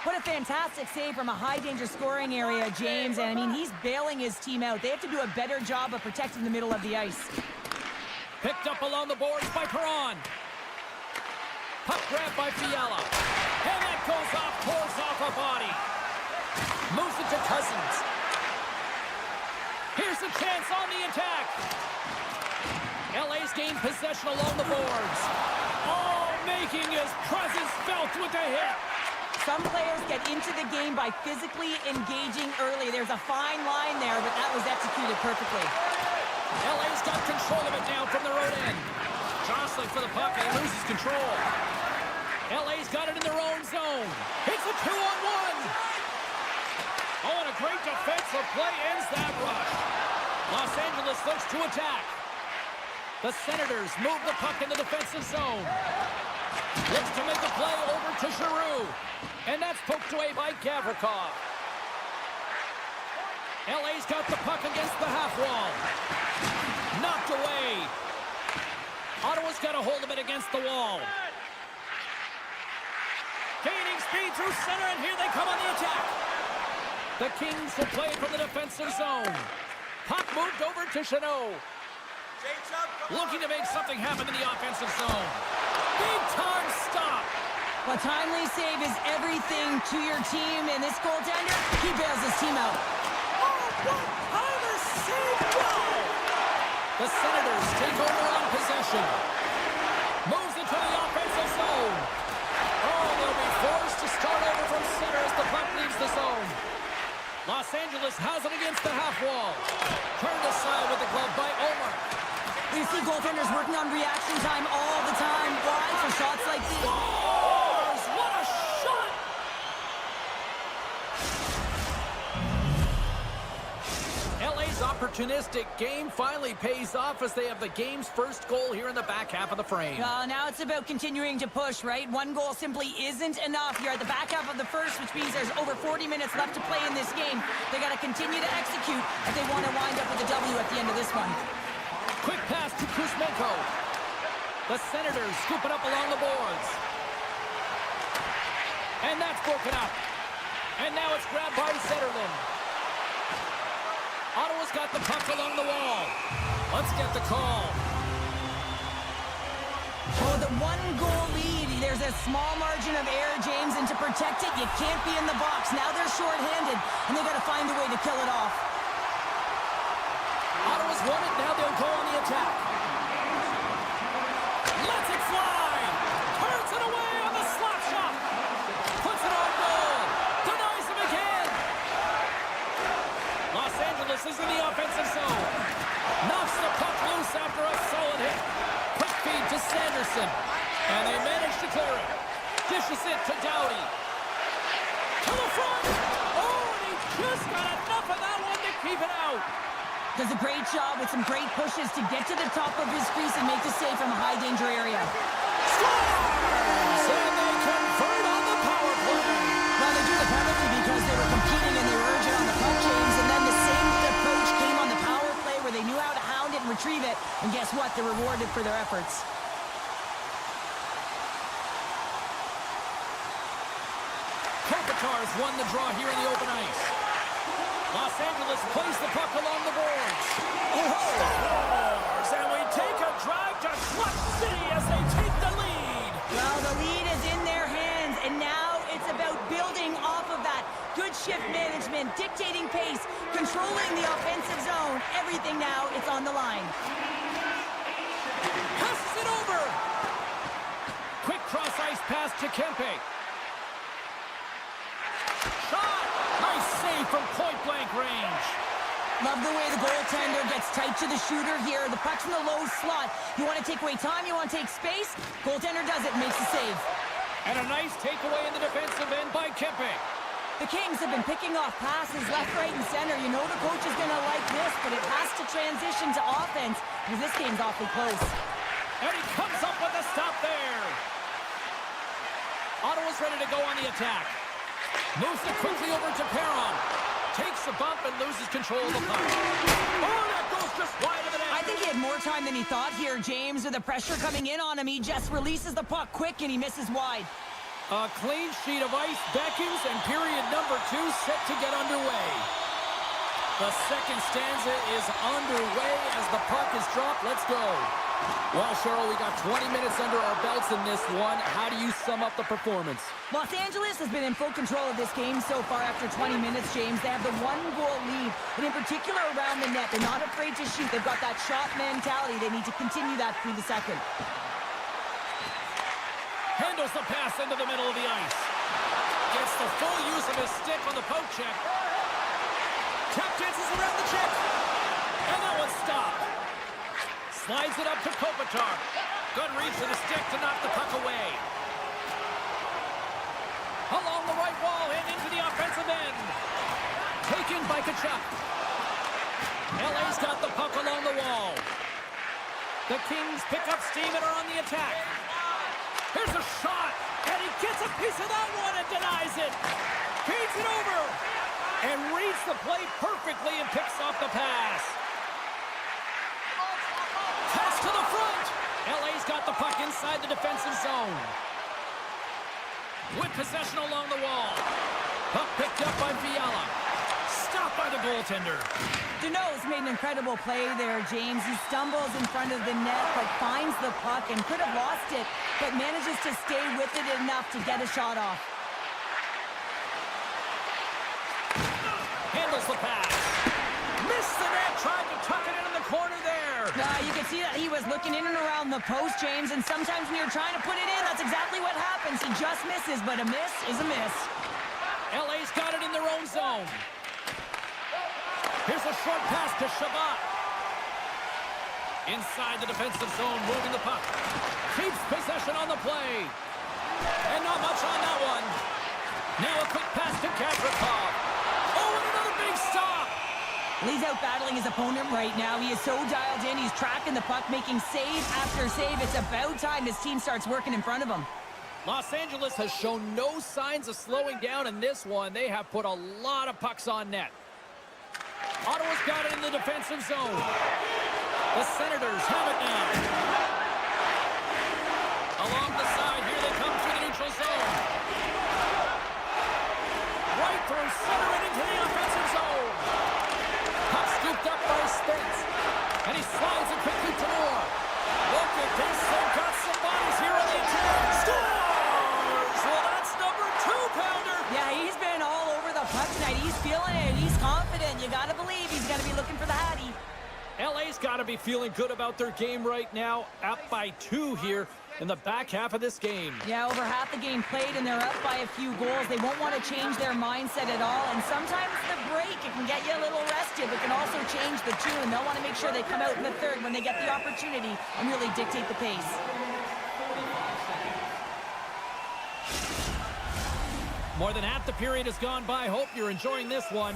What a fantastic save from a high-danger scoring area, James. And, I mean, he's bailing his team out. They have to do a better job of protecting the middle of the ice. Picked up along the boards by Perron. Puck grab by Fiala. And that goes off, pours off a body. Moves it to Cousins. Here's a chance on the attack. LA's gained possession along the boards. Oh, making his presence felt with a hit. Some players get into the game by physically engaging early. There's a fine line there, but that was executed perfectly. LA's got control of it now from their own end. Jostling for the puck and he loses control. LA's got it in their own zone. It's a 2-on-1. Oh, and a great defensive play ends that rush. Los Angeles looks to attack. The Senators move the puck in the defensive zone. Looks to make a play over to Giroux. And that's poked away by Gavrikov. LA's got the puck against the half wall. Knocked away. Ottawa's got a hold of it against the wall. Gaining speed through center, and here they come on the attack. The Kings will play from the defensive zone. Puck moved over to Chanot. Looking to make something happen in the offensive zone. Big time stop. A timely save is everything to your team, and this goaltender, he bails his team out. Oh, what other save! Wow! The Senators take over on possession. Moves into the offensive zone. Oh, they'll be forced to start over from center as the puck leaves the zone. Los Angeles has it against the half wall. Turned aside with the glove by Omar. We see goaltenders working on reaction time all the time. Why? For shots like these. Scores! What a shot! LA's opportunistic game finally pays off as they have the game's first goal here in the back half of the frame. Well, now it's about continuing to push, right? One goal simply isn't enough. You're at the back half of the first, which means there's over 40 minutes left to play in this game. They got to continue to execute if they want to wind up with a W at the end of this one. Quick pass to Kuzmenko. The Senators scoop it up along the boards. And that's broken up. And now it's grabbed by Zetterlund. Ottawa's got the puck along the wall. Let's get the call. Oh, the one-goal lead. There's a small margin of error, James, and to protect it, you can't be in the box. Now they're short-handed, and they got to find a way to kill it off. Ottawa's won it, now they'll go on the attack. Lets it fly! Turns it away on the slap shot! Puts it on goal! Denies him again! Los Angeles is in the offensive zone. Knocks the puck loose after a solid hit. Quick feed to Sanderson. And they manage to clear it. Dishes it to Doughty. To the front! Oh, and he just got enough of that one to keep it out. Does a great job with some great pushes to get to the top of his crease and make the save from a high-danger area. Scores! And they convert on the power play. Well, they do the penalty because they were competing and they were urgent on the puck, James, and then the same approach came on the power play where they knew how to hound it and retrieve it, and guess what? They're rewarded for their efforts. Kopitar's won the draw here in the open ice. Los Angeles plays the puck along the boards. Scores! And we take a drive to Clutch City as they take the lead. Well, the lead is in their hands, and now it's about building off of that. Good shift management, dictating pace, controlling the offensive zone. Everything now, it's on the line. Passes it over. Quick cross-ice pass to Kempe. from point-blank range. Love the way the goaltender gets tight to the shooter here. The puck's in the low slot. You want to take away time, you want to take space. Goaltender does it, makes the save. And a nice takeaway in the defensive end by Kempe. The Kings have been picking off passes left, right, and center. You know the coach is going to like this, but it has to transition to offense because this game's awfully close. And he comes up with a stop there. Ottawa's ready to go on the attack. Moves it quickly over to Perron. Takes a bump and loses control of the puck. Oh, that goes just wide of the net. I think he had more time than he thought here, James. With the pressure coming in on him, he just releases the puck quick and he misses wide. A clean sheet of ice beckons, and period number 2 set to get underway. The second stanza is underway as the puck is dropped. Let's go. Well, Cheryl, we got 20 minutes under our belts in this one. How do you sum up the performance? Los Angeles has been in full control of this game so far after 20 minutes, James. They have the 1-goal lead, and in particular around the net. They're not afraid to shoot. They've got that shot mentality. They need to continue that through the second. Handles the pass into the middle of the ice. Gets the full use of his stick on the poke check. Tap dances around the check. And that one's stopped. Slides it up to Kopitar. Good reach with the stick to knock the puck away. Along the right wall and into the offensive end. Taken by Tkachuk. LA's got the puck along the wall. The Kings pick up steam and are on the attack. Here's a shot, and he gets a piece of that one and denies it. Feeds it over, and reads the play perfectly and picks off the pass. Pass to the front. LA's got the puck inside the defensive zone. With possession along the wall. Puck picked up by Fiala. Stopped by the goaltender. Deneau's made an incredible play there, James. He stumbles in front of the net, but finds the puck and could have lost it, but manages to stay with it enough to get a shot off. Handles the pass. Missed the net, tried to tuck it in the corner there. You can see that he was looking in and around the post, James, and sometimes when you're trying to put it in, that's exactly what happens. He just misses, but a miss is a miss. LA's got it in their own zone. Here's a short pass to Shabbat. Inside the defensive zone, moving the puck. Keeps possession on the play. And not much on that one. Now a quick pass to Gavrikov. Oh, and another big stop. He's out battling his opponent right now. He is so dialed in. He's tracking the puck, making save after save. It's about time his team starts working in front of him. Los Angeles has shown no signs of slowing down in this one. They have put a lot of pucks on net. Ottawa's got it in the defensive zone. The Senators have it now. Along the side, here they come through the neutral zone. Right through center and into the offensive zone. Puck scooped up by Spence. And he slides it quickly to Moore. Look at this, they've got some bodies here on the attack. Scores! Well, that's number 2-pounder. Yeah, he's been all over the puck tonight. He's feeling it. He's confident. You got to believe he's going to be looking for the Hattie. LA's got to be feeling good about their game right now. Up by 2 here in the back half of this game. Yeah, over half the game played, and they're up by a few goals. They won't want to change their mindset at all, and sometimes the break, it can get you a little restive. It can also change the tune. They'll want to make sure they come out in the third when they get the opportunity and really dictate the pace. More than half the period has gone by. Hope you're enjoying this one.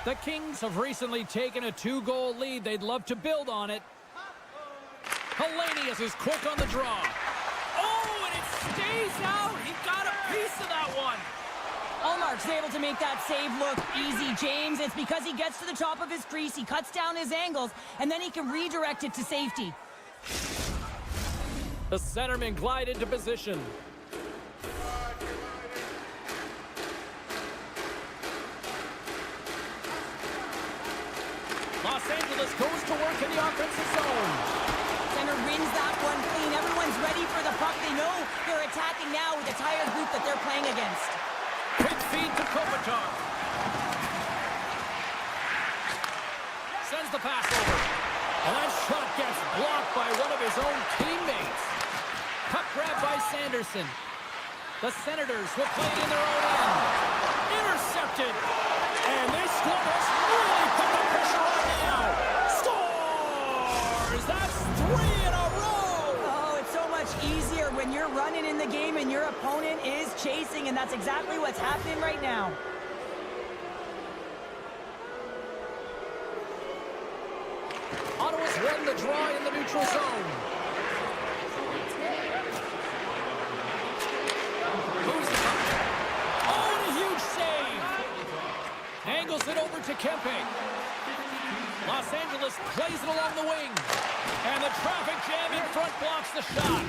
The Kings have recently taken a 2-goal lead. They'd love to build on it. Hellenius is quick on the draw. Oh, and it stays out. He got a piece of that one. Allmark's able to make that save look easy, James. It's because he gets to the top of his crease, he cuts down his angles, and then he can redirect it to safety. The centerman glide into position. Los Angeles goes to work in the offensive zone. Center wins that one clean. Everyone's ready for the puck. They know they're attacking now with a tired group that they're playing against. Quick feed to Kopitar. Sends the pass over. And that shot gets blocked by one of his own teammates. Puck grab by Sanderson. The Senators will play it in their own end. Intercepted. And this score has really put the pressure on now. Scores! That's 3 in a row! Oh, it's so much easier when you're running in the game and your opponent is chasing, and that's exactly what's happening right now. Ottawa's won the draw in the neutral zone. Moves the puck. Oh, and a huge save. Angles it over to Kempe. Los Angeles plays it along the wing. And the traffic jam in front blocks the shot.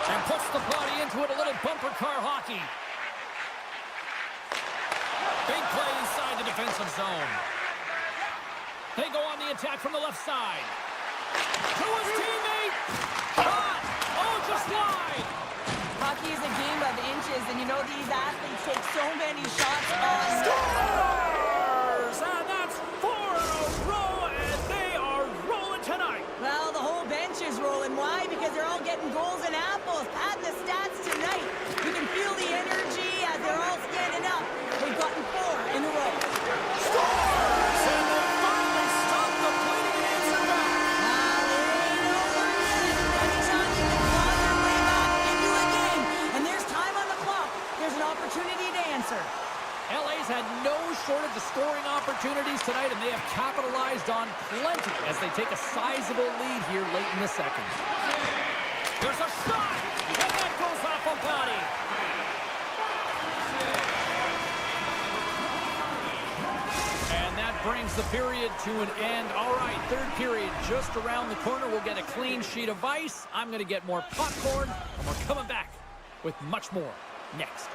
And puts the body into it, a little bumper car hockey. Big play inside the defensive zone. They go on the attack from the left side. To his teammate. Shot. Oh, just wide. Hockey is a game of inches, and you know these athletes take so many shots on. Scores! And that's 4 in a row, and they are rolling tonight. Well, the whole bench is rolling. Why? Because they're all getting goals and apples. Padding the stats tonight. You can feel the energy as they're all standing up. They've gotten 4 in a row. Scores! And they finally stop the bleeding and answer back. Now, it ain't over yet. Anytime you can claw your way back into a game, and there's time on the clock, there's an opportunity to answer. LA's had no shortage of scoring opportunities tonight, and they have capitalized on plenty as they take a sizable lead here late in the second. There's a shot, and that goes off a body. And that brings the period to an end. All right, third period just around the corner. We'll get a clean sheet of ice. I'm going to get more popcorn, and we're coming back with much more next.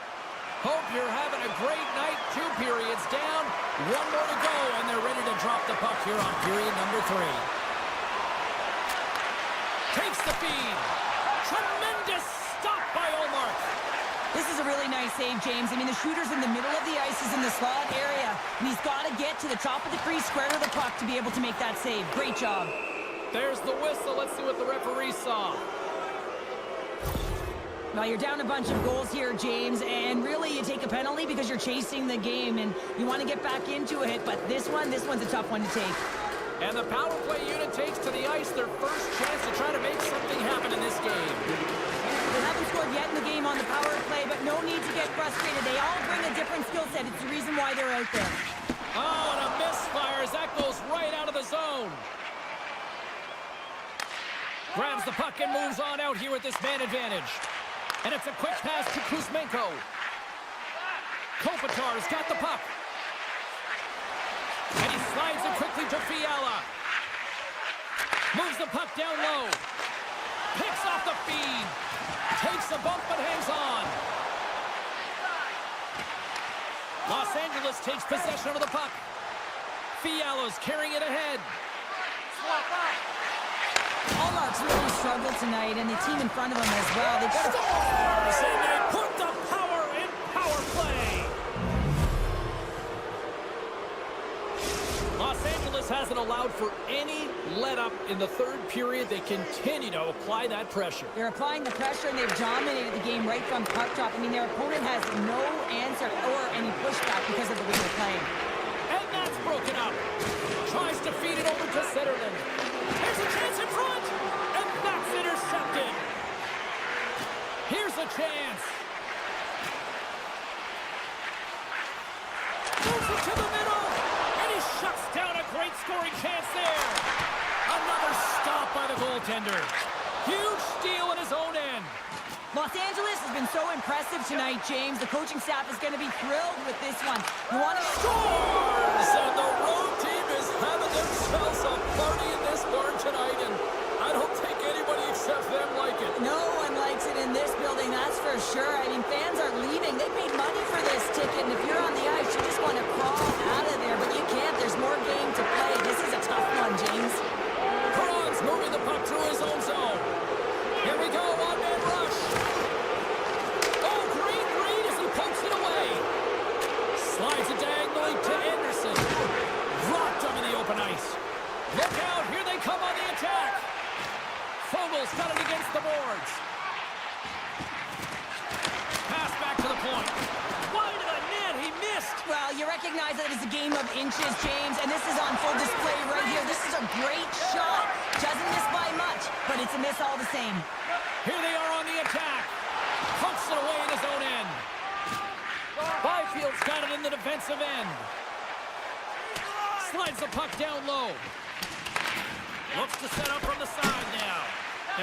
Hope you're having a great night. 2 periods down, 1 more to go, and they're ready to drop the puck here on period number 3. Takes the feed. Tremendous stop by Olmark. This is a really nice save, James. I mean, the shooter's in the middle of the ice, is in the slot area, and he's got to get to the top of the crease, square to the puck to be able to make that save. Great job. There's the whistle. Let's see what the referee saw. Well, you're down a bunch of goals here, James, and really you take a penalty because you're chasing the game, and you want to get back into it, but this one's a tough one to take. And the power play unit takes to the ice their first chance to try to make something happen in this game. They haven't scored yet in the game on the power play, but no need to get frustrated. They all bring a different skill set. It's the reason why they're out there. Oh, and a misfire as that goes right out of the zone. Grabs the puck and moves on out here with this man advantage. And it's a quick pass to Kuzmenko. Kopitar's got the puck. And he slides it quickly to Fiala. Moves the puck down low. Picks off the feed. Takes a bump but hangs on. Los Angeles takes possession of the puck. Fiala's carrying it ahead. Hallmark's really struggled tonight, and the team in front of them as well. They've got Scores! And they put the power in power play. Los Angeles hasn't allowed for any let-up in the third period. They continue to apply that pressure. They're applying the pressure, and they've dominated the game right from puck drop. I mean, their opponent has no answer or any pushback because of the way they're playing. And that's broken up. Tries to feed it over to Zetterlund. There's a chance in front, and that's intercepted. Here's a chance. Moves it to the middle, and he shuts down a great scoring chance there. Another stop by the goaltender. Huge steal in his own end. Los Angeles has been so impressive tonight, James. The coaching staff is going to be thrilled with this one. You want to Scores! And the road team is having themselves a party in this barn tonight, and I don't think anybody except them like it. No one likes it in this building, that's for sure. I mean, fans are leaving. They paid money for this ticket, and if you're on the ice, you just want to crawl out of there, but you can't. There's more game to play. This is a tough one, James. Perron's moving the puck through his own zone. Here we go, one-man rush. Oh, great read as he pokes it away. Slides it diagonally to Anderson. Rocked him in the open ice. Look out, here they come on the attack. Fogel's got it against the boards. Pass back to the point. Wide of the net, he missed. Well, you recognize that it's a game of inches, James, and this is on full display right here. This is a great shot. Doesn't miss by much, but it's a miss all the same. Here they are on the attack. Pumps it away in his own end. Byfield's got it in the defensive end. Slides the puck down low. Looks to set up from the side now.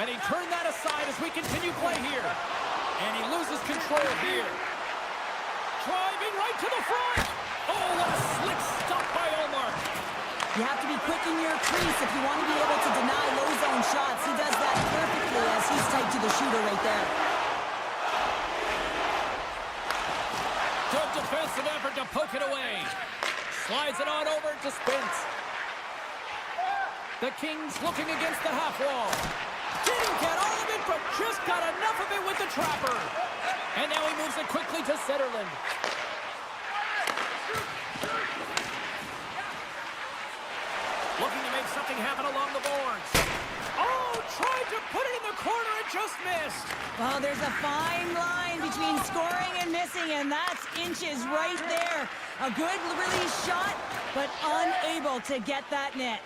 And he turned that aside as we continue play here. And he loses control here. Driving right to the front. Oh, what a slick stop by Omar. You have to be quick in your crease if you want to be able to deny low zone shots. He does that perfectly as he's tight to the shooter right there. Good defensive effort to poke it away. Slides it on over to Spence. The Kings looking against the half wall. Didn't get all of it, but just got enough of it with the trapper. And now he moves it quickly to Zetterlund. Looking to make something happen along the boards. Oh, tried to put it in the corner and just missed. Well, there's a fine line between scoring and missing, and that's inches right there. A good release shot, but unable to get that net.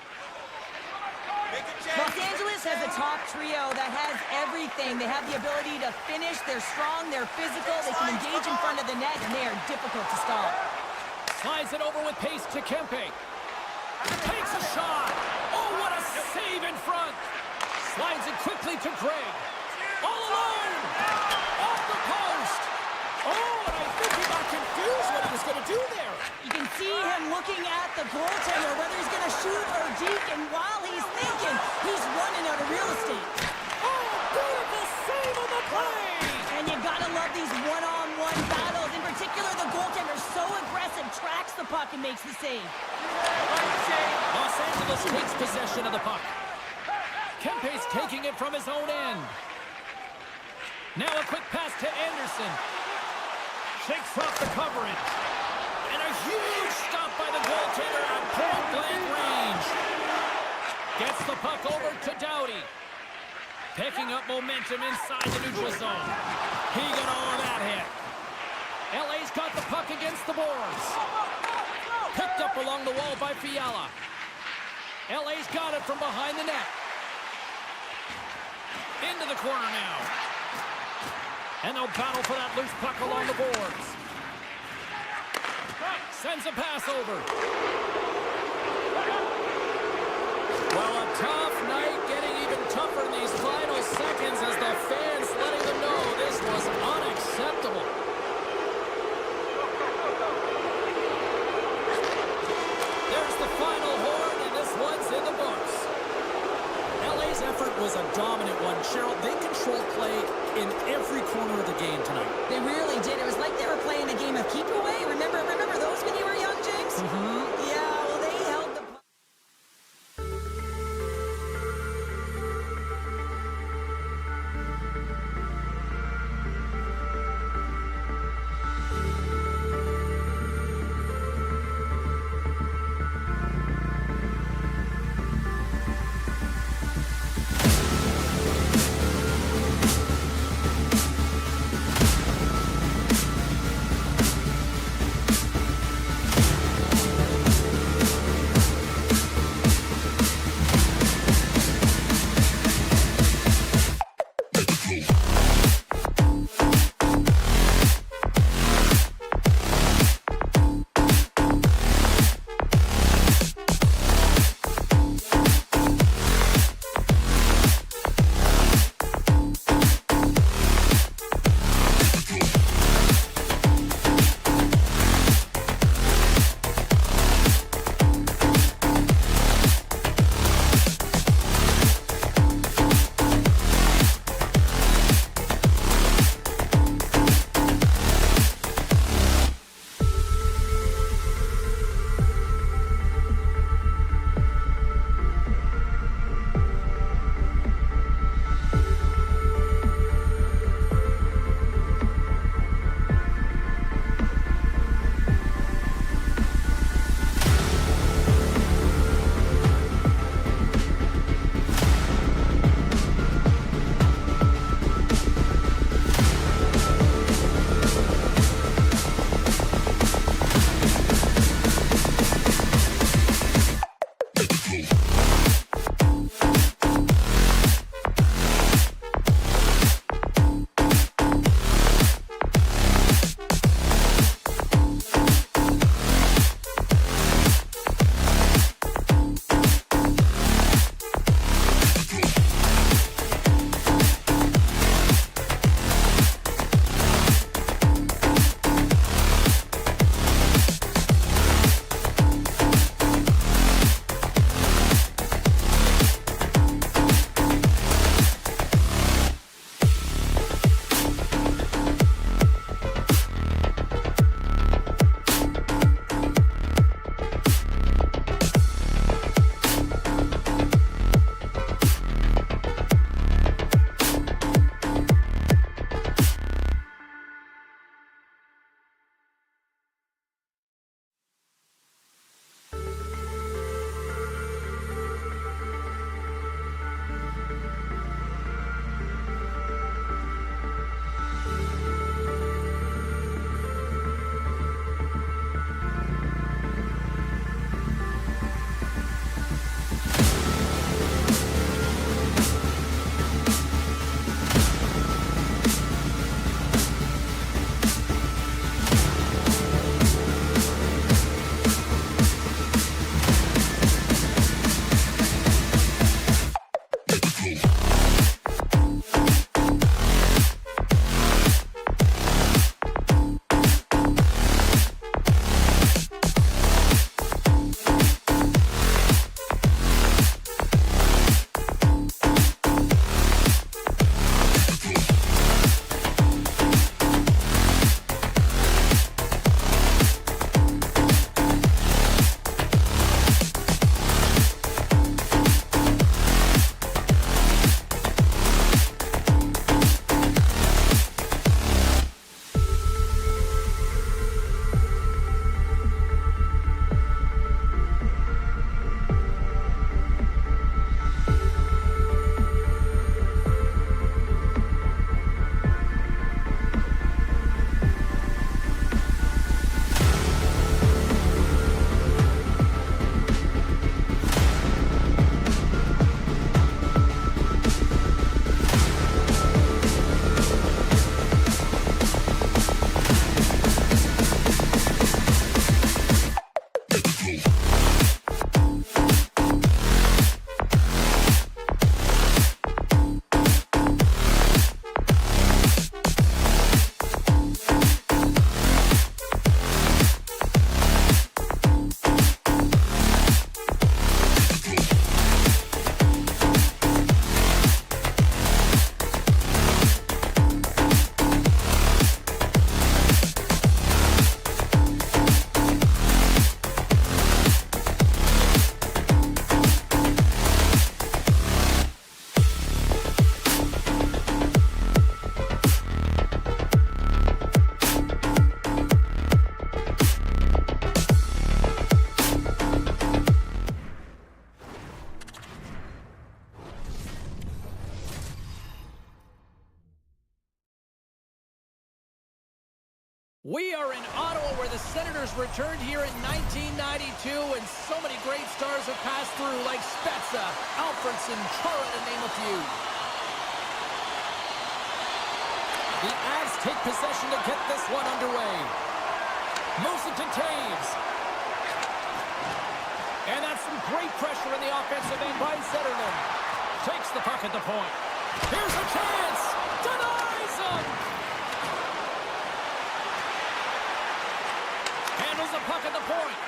Los Angeles has a top trio that has everything. They have the ability to finish. They're strong. They're physical. They can engage in front of the net, and they are difficult to stop. Slides it over with pace to Kempe. Takes a shot. Oh, what a save in front. Slides it quickly to Craig. All alone. Off the post. Oh, and I think he got confused what he was going to do there. You can see him looking at the goaltender, whether he's going to shoot or deke, and while he's thinking, he's running out of real estate. Oh, beautiful save on the play. And you got to love these one-on-one battles. In particular, the goaltender, so aggressive, tracks the puck and makes the save. Los Angeles takes possession of the puck. Kempe's taking it from his own end. Now a quick pass to Anderson. Shakes off the coverage. And a huge stop by the goaltender at point-blank range. Gets the puck over to Doughty. Picking up momentum inside the neutral zone. He got all of that hit. LA's got the puck against the boards. Picked up along the wall by Fiala. LA's got it from behind the net. Into the corner now. And they'll battle for that loose puck along the boards. Sends a pass over. Well, a tough night, getting even tougher in these final seconds as the fans letting them know this was unacceptable. There's the final horn, and this one's in the books. LA's effort was a dominant one. Cheryl, they controlled play in every corner of the game tonight. They really did. It was like they were playing a game of keep away. Remember those when you were young, James? Mm-hmm. Yeah, well, they held the puck. We are in Ottawa, where the Senators returned here in 1992, and so many great stars have passed through, like Spezza, Alfredson, Chara, to name a few. The Avs take possession to get this one underway. Moves it to Taves. And that's some great pressure in the offensive end by Zetterlund. Takes the puck at the point. Here's a chance. Denies him. Handles the puck at the point.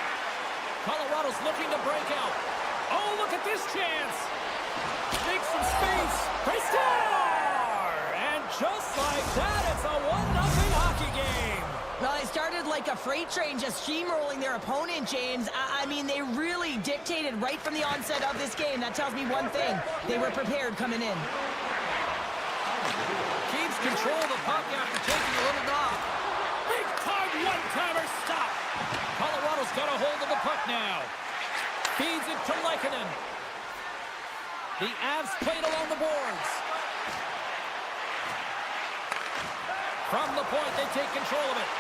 Colorado's looking to break out. Oh, look at this chance. Makes some space. They score! And just like that, it's a 1-0 hockey game. Well, they started like a freight train, just steamrolling their opponent, James. I mean, they really dictated right from the onset of this game. That tells me one thing. They were prepared coming in. Keeps control of the puck after taking a little knock. Big time one-timer stop. Colorado's got a hold of the puck now. Feeds it to Lehkonen. The Avs played along the boards. From the point, they take control of it.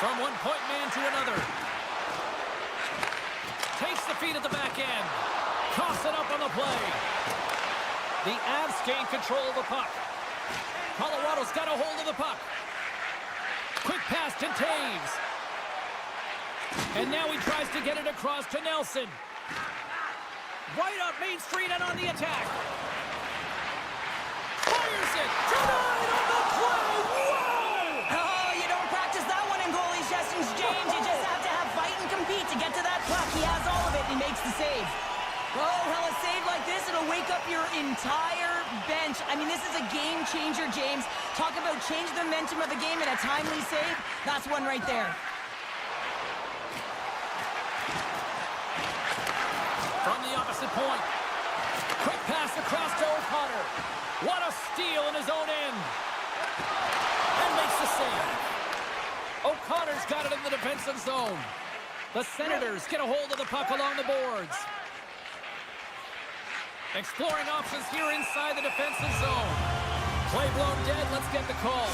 From one point man to another. Takes the feed at the back end. Toss it up on the play. The Avs gain control of the puck. Colorado's got a hold of the puck. Quick pass to Taves. And now he tries to get it across to Nelson. Right up Main Street and on the attack. Fires it. Denied on the play. Whoa! Oh, you don't practice that one in goalie sessions, James. You just have to have fight and compete to get to that puck. He has all of it, and he makes the save. Oh, well, a save like this, it'll wake up your entire bench. I mean, this is a game changer, James. Talk about change the momentum of the game in a timely save. That's one right there. From the opposite point. Quick pass across to O'Connor. What a steal in his own end. And makes the save. O'Connor's got it in the defensive zone. The Senators get a hold of the puck along the boards. Exploring options here inside the defensive zone. Play blown dead. Let's get the call.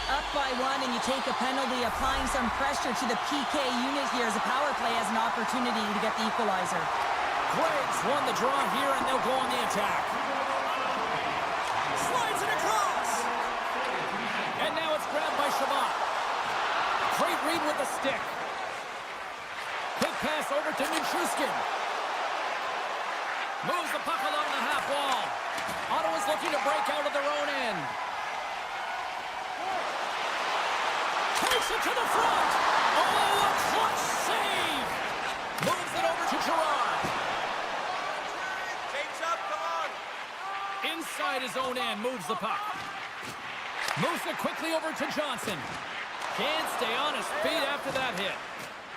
Up by one, and you take a penalty, applying some pressure to the PK unit here as a power play has an opportunity to get the equalizer. Greg's won the draw here, and they'll go on the attack. Slides it across. And now it's grabbed by Shabbat. Great read with the stick. Quick pass over to Nichushkin. Moves the puck along the half wall. Ottawa's looking to break out of their own end. Takes it to the front. Oh, a clutch save. Moves it over to Gerard. James up, come on. Inside his own end, moves the puck. Moves it quickly over to Johnson. Can't stay on his feet after that hit.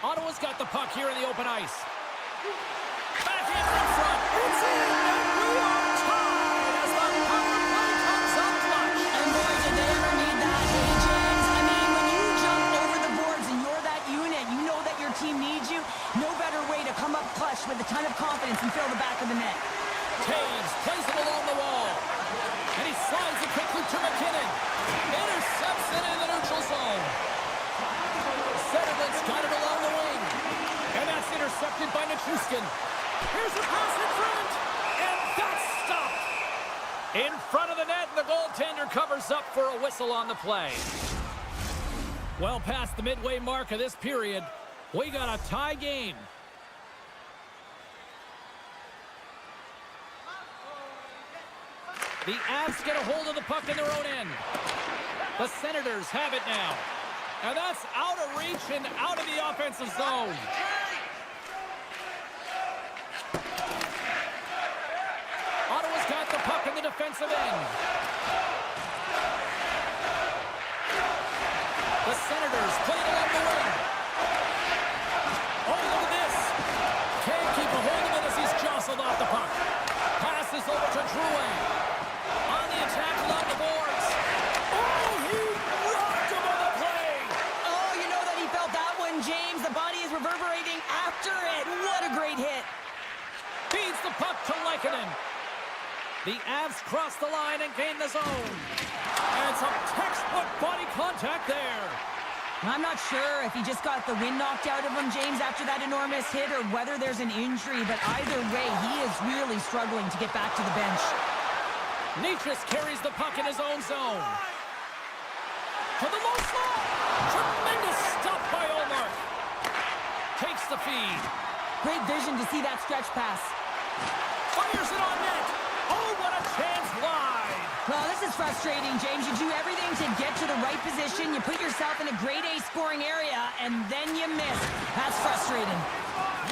Ottawa's got the puck here in the open ice. Back in front. It's in, and we are tied as the power play comes up clutch. And boy, did they ever need that, hey, James. I mean, when you jump over the boards and you're that unit, you know that your team needs you. No better way to come up clutch with a ton of confidence and fill the back of the net. Taves plays it along the wall. And he slides it quickly to McKinnon. Intercepts it in the neutral zone. Zetterlund's got it along the wing. And that's intercepted by Nichushkin. Here's a pass in front. And that's stopped. In front of the net, the goaltender covers up for a whistle on the play. Well past the midway mark of this period, we got a tie game. The Avs get a hold of the puck in their own end. The Senators have it now. And that's out of reach and out of the offensive zone. Ottawa's got the puck in the defensive end. The Senators play it along the wing. Oh, look at this. Can't keep a hold of it as he's jostled off the puck. Passes over to Drouin. On the attack along the boards. Oh, he rocked him on the play. Oh, you know that he felt that one, James. The body is reverberating after it. What a great hit. Feeds the puck to Lehkonen. The Avs cross the line and gain the zone. And some textbook body contact there. I'm not sure if he just got the wind knocked out of him, James, after that enormous hit, or whether there's an injury, but either way, he is really struggling to get back to the bench. Nichas carries the puck in his own zone. To the low slot. Tremendous stop by Omar. Takes the feed. Great vision to see that stretch pass. Fires it on net. Oh, what a chance wide. Well, this is frustrating, James. You do everything to get to the right position. You put yourself in a grade A scoring area, and then you miss. That's frustrating.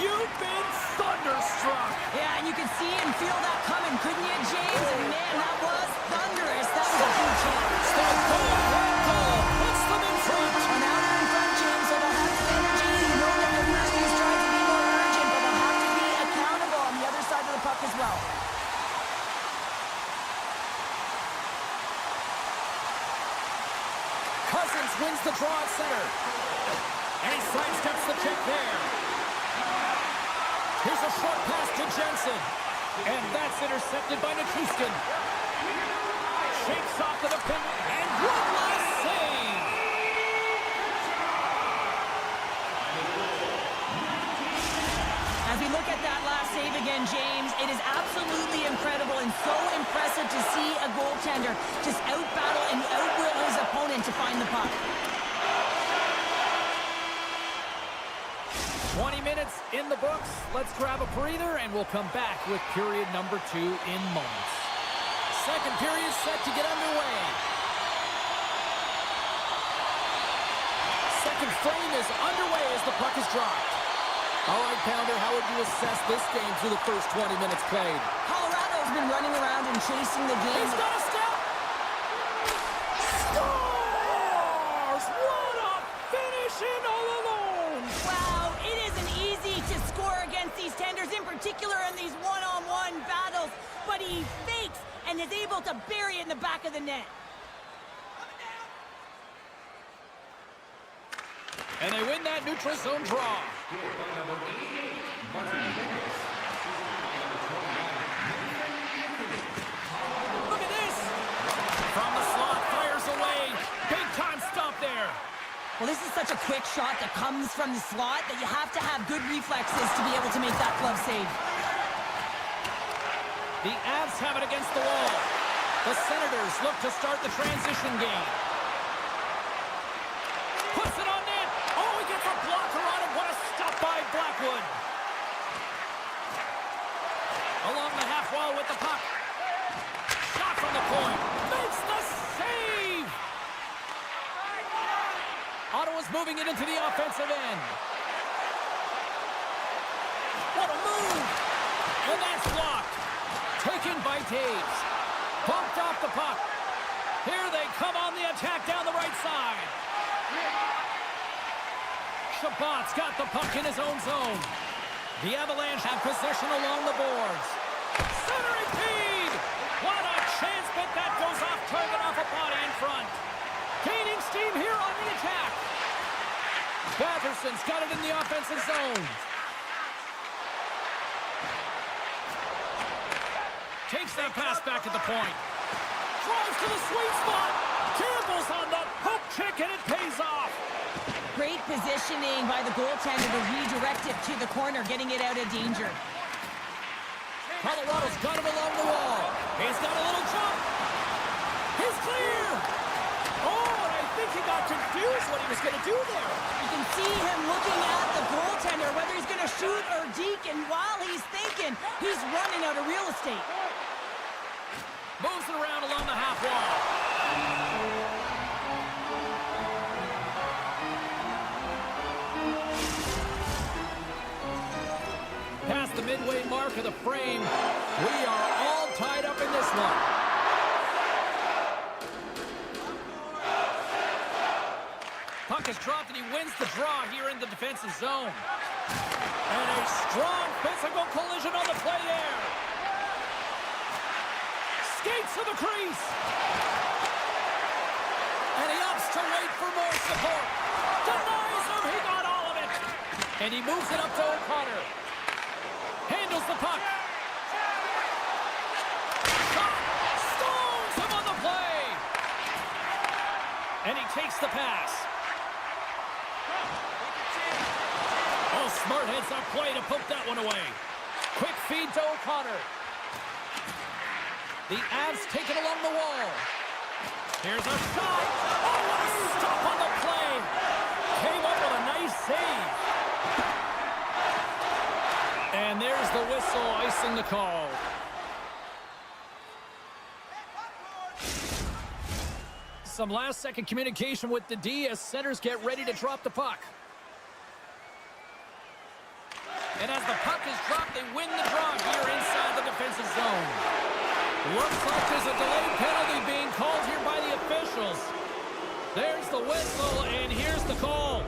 You've been thunderstruck. Yeah, and you can see and feel that coming, couldn't you, James? And man, that was thunderous. That was a huge chance. That goal puts them in front. And now they're in front, James, so they'll have some energy. You know that the Roosters try to be more urgent, but they'll have to be accountable on the other side of the puck as well. Cousins wins the draw at center. And he sidesteps the check there. Here's a short pass to Jensen. And that's intercepted by Nichushkin. Shakes off the defender. And one last save. As we look at that last save again, James, it is absolutely incredible and so impressive to see a goaltender just out-battle and outwill his opponent to find the puck. 20 minutes in the books. Let's grab a breather, and we'll come back with period number 2 in moments. Second period set to get underway. Second frame is underway as the puck is dropped. All right, Pounder, how would you assess this game through the first 20 minutes played? Colorado's been running around and chasing the game. He's got a step. Scores! What a finish in all alone! Wow, it isn't easy to score against these tenders, in particular in these one-on-one battles, but he fakes and is able to bury it in the back of the net. And they win that neutral zone draw. Look at this! From the slot, fires away. Big time stop there. Well, this is such a quick shot that comes from the slot that you have to have good reflexes to be able to make that glove save. The Avs have it against the wall. The Senators look to start the transition game. Puts it on net. Oh, he gets a blocker on him. What a stop by Blackwood. Along the half wall with the puck. Shot from the point. Makes the save. Ottawa's moving it into the offensive end. What a move. And that's blocked. Taken by Taves. Bumped off the puck. Here they come on the attack down the right side. Shabbat's got the puck in his own zone. The Avalanche have possession along the boards. Centering feed! What a chance, but that goes off target off a body in front. Gaining steam here on the attack. Batherson's got it in the offensive zone. Takes that pass back at the point. Drives to the sweet spot. Campbell's on the hook kick, and it pays off. Great positioning by the goaltender to redirect it to the corner, getting it out of danger. Colorado's got him along the wall. He's got a little jump. He's clear. Oh, and I think he got confused what he was going to do there. You can see him looking at the goaltender, whether he's going to shoot or deke, and while he's thinking, he's running out of real estate. Moves it around along the half wall. Past the midway mark of the frame, we are all tied up in this one. Puck is dropped and he wins the draw here in the defensive zone. And a strong physical collision on the play there. Skates to the crease. And he ups to wait for more support. Denies him, he got all of it. And he moves it up to O'Connor. Handles the puck. Shot! Stones him on the play. And he takes the pass. Oh, smart heads up play to poke that one away. Quick feed to O'Connor. The Avs take it along the wall. Here's a shot. Oh, what a stop on the play. Came up with a nice save. And there's the whistle icing the call. Some last-second communication with the D as centers get ready to drop the puck. And as the puck is dropped, they win the draw here inside the defensive zone. Looks like there's a delayed penalty being called here by the officials. There's the whistle, and here's the call.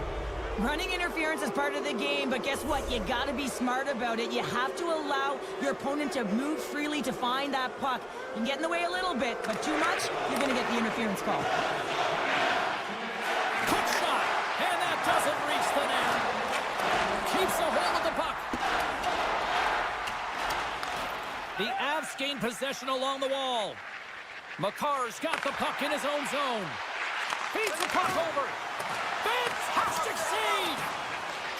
Running interference is part of the game, but guess what? You got to be smart about it. You have to allow your opponent to move freely to find that puck. You can get in the way a little bit, but too much, you're going to get the interference call. Quick shot, and that doesn't reach the net. Keeps a hold of the puck. The Avs gain possession along the wall. Makar's got the puck in his own zone. Feeds the puck over. Fantastic save!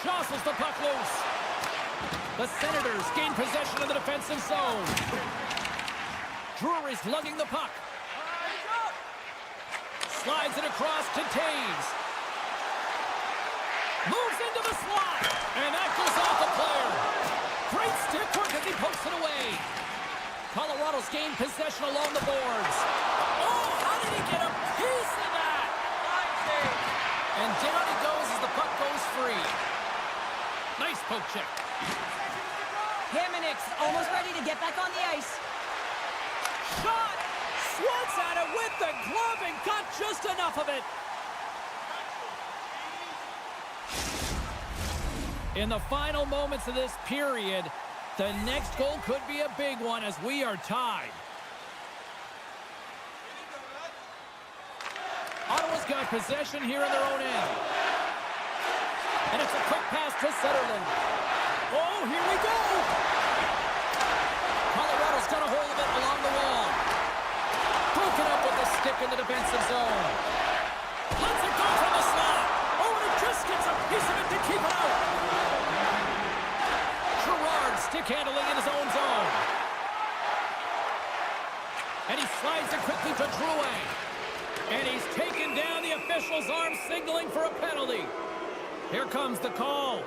Jostles the puck loose. The Senators gain possession of the defensive zone. Drury's lugging the puck. Slides it across to Taves. Moves into the slot. And that goes off the player. Great stick work as he pokes it away. Colorado's gained possession along the boards. Oh, how did he get a piece of that? And down he goes as the puck goes free. Nice poke check. Hamannik's almost ready to get back on the ice. Shot! Swats at it with the glove and got just enough of it. In the final moments of this period, the next goal could be a big one as we are tied. Ottawa's got possession here in their own end. And it's a quick pass to Sutherland. Oh, here we go! Colorado's got a hold of it along the wall. Broken up with the stick in the defensive zone. Lets it go from the slot. Oh, and it just gets a piece of it to keep it out. Gerard stick handling in his own zone. And he slides it quickly to Drouin. And he's taken down. The official's arm signaling for a penalty. Here comes the call.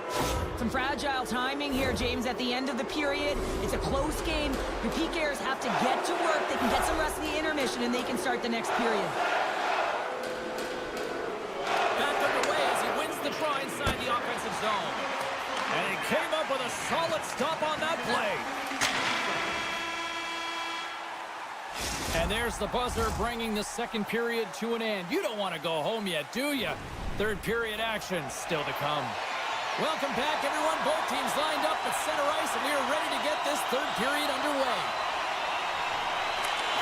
Some fragile timing here, James, at the end of the period. It's a close game. Your PKers have to get to work. They can get some rest of the intermission, and they can start the next period. Back underway as he wins the draw inside the offensive zone. And he came up with a solid stop on that play. And there's the buzzer bringing the second period to an end. You don't want to go home yet, do you? Third period action still to come. Welcome back, everyone. Both teams lined up at center ice, and we are ready to get this third period underway.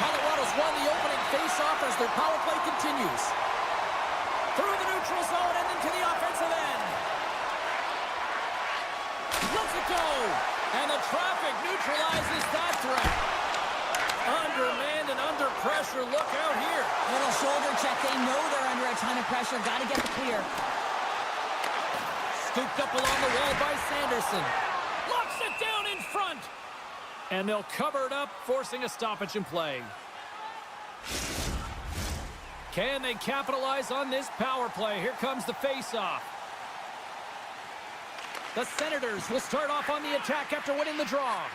Colorado's won the opening face-off as their power play continues. Through the neutral zone and into the offensive end. Lets it go. And the traffic neutralizes that threat. Undermanned and under pressure. Look out here. Little shoulder check. They know they're under a ton of pressure. Got to get the clear. Scooped up along the wall by Sanderson. Locks it down in front. And they'll cover it up, forcing a stoppage in play. Can they capitalize on this power play? Here comes the face-off. The Senators will start off on the attack after winning the draw.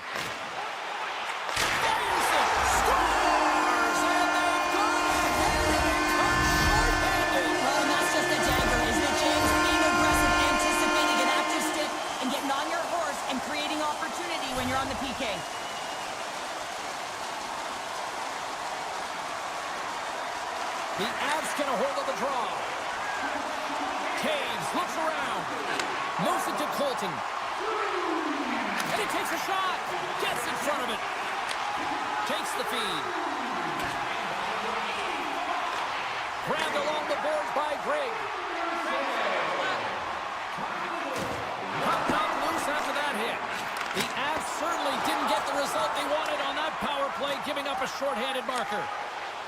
Fires it! Scores! And they've gone ahead and come short-handed! Well, and that's just a dagger, isn't it, James? Being aggressive, anticipating an active stick, and getting on your horse and creating opportunity when you're on the PK. The Avs get a hold of the draw. Taves looks around. Moves it to Colton. And he takes a shot. Gets in front of it. Takes the feed. Grabbed along the boards by Greg. Popped out loose after that hit. The Avs certainly didn't get the result they wanted on that power play, giving up a shorthanded marker.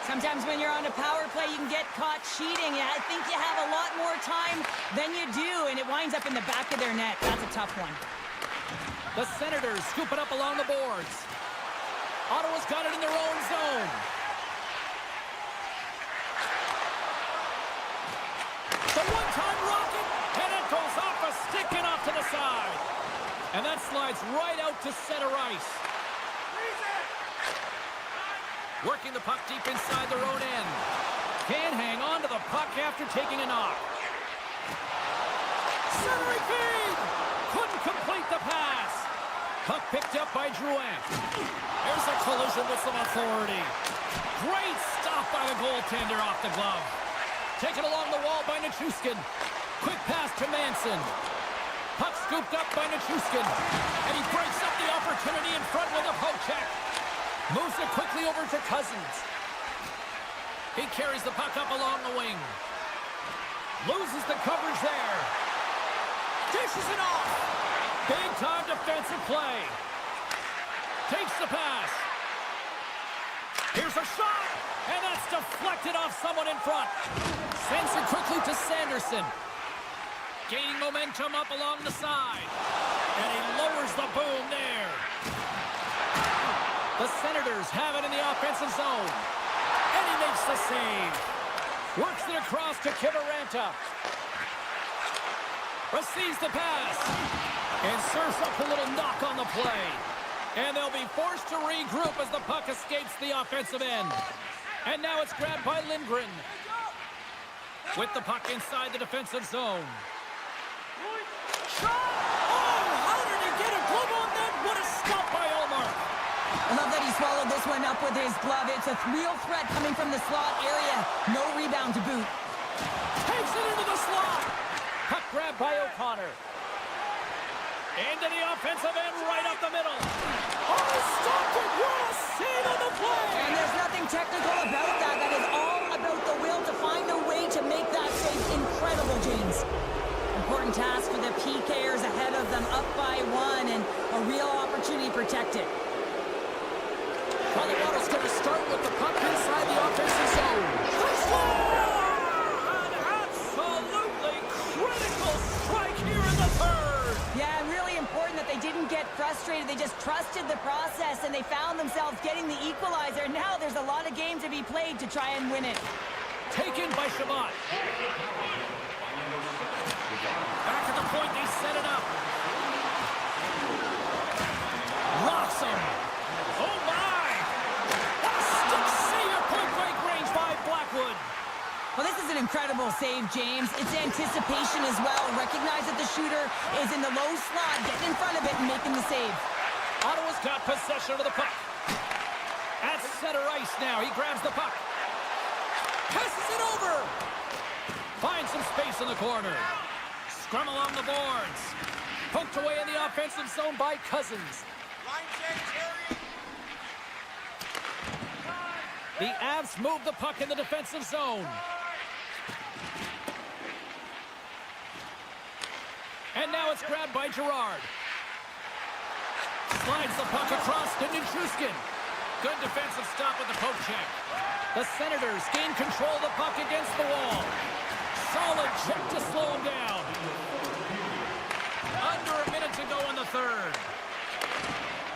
Sometimes when you're on a power play, you can get caught cheating. I think you have a lot more time than you do, and it winds up in the back of their net. That's a tough one. The Senators scoop it up along the boards. Ottawa's got it in their own zone. The one-time rocket, and it goes off a stick and off to the side. And that slides right out to center ice. Working the puck deep inside their own end. Can't hang on to the puck after taking a knock. Centering feed! Couldn't complete the pass. Puck picked up by Drouin. There's a collision with some authority. Great stop by the goaltender off the glove. Taken along the wall by Nichushkin. Quick pass to Manson. Puck scooped up by Nichushkin. And he breaks up the opportunity in front with a poke check. Moves it quickly over to Cousins. He carries the puck up along the wing. Loses the coverage there. Dishes it off. Big-time defensive play. Takes the pass. Here's a shot. And that's deflected off someone in front. Sends it quickly to Sanderson. Gaining momentum up along the side. And he lowers the boom there. The Senators have it in the offensive zone. And he makes the save. Works it across to Kiviranta. Receives the pass. And serves up a little knock on the play. And they'll be forced to regroup as the puck escapes the offensive end. And now it's grabbed by Lindgren. With the puck inside the defensive zone. Shot! Oh, how did he get a glove on that? What a stop by Ullmark. I love that he swallowed this one up with his glove. It's a real threat coming from the slot area. No rebound to boot. Takes it into the slot. Puck grabbed by O'Connor. Into the offensive end, right up the middle. Oh, stopped it. What a save on the play. And there's nothing technical about that. That is all about the will to find a way to make that save incredible, James. Important task for the PKers ahead of them, up by one, and a real opportunity to protect it. Colorado's going to start with the puck inside the offensive zone. They score! An absolutely critical strike here in the third. Yeah, and really important that they didn't get frustrated. They just trusted the process, and they found themselves getting the equalizer. Now there's a lot of game to be played to try and win it. Taken by Shabbat. Back at the point, they set it up. Rocks him. Oh, my! A stick save at point-blank range by Blackwood. Well, this is an incredible save, James. It's anticipation as well. Recognize that the shooter is in the low slot, getting in front of it and making the save. Ottawa's got possession of the puck. At center ice now. He grabs the puck. Passes it over. Finds some space in the corner. Scrum along the boards. Poked away in the offensive zone by Cousins. Line change, Harry. The Avs move the puck in the defensive zone. And now it's grabbed by Girard. Slides the puck across to Nichushkin. Good defensive stop with the poke check. The Senators gain control of the puck against the wall. Solid check to slow him down. Under a minute to go in the third.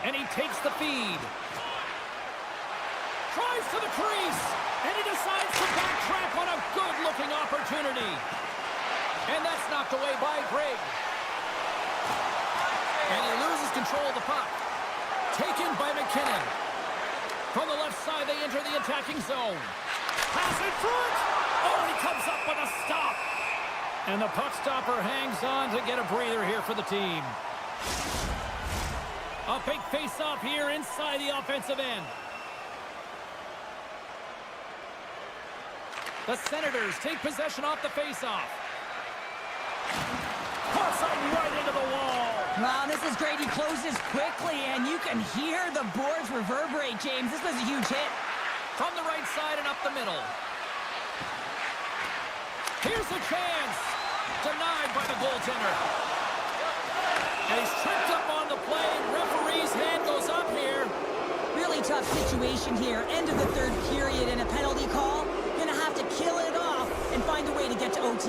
And he takes the feed. Tries to the crease. And he decides to backtrack on a good-looking opportunity. And that's knocked away by Greg. And he loses control of the puck. Taken by McKinnon. From the left side, they enter the attacking zone. Pass in front. Oh, and he comes up with a stop. And the puck stopper hangs on to get a breather here for the team. A big face-off here inside the offensive end. The Senators take possession off the face-off. Puts him right into the wall. Wow, this is great. He closes quickly, and you can hear the boards reverberate, James. This was a huge hit. From the right side and up the middle. Here's a chance. Denied by the goaltender. And he's tripped up on the play. Referee's hand goes up here. Really tough situation here. End of the third period, and a penalty OT.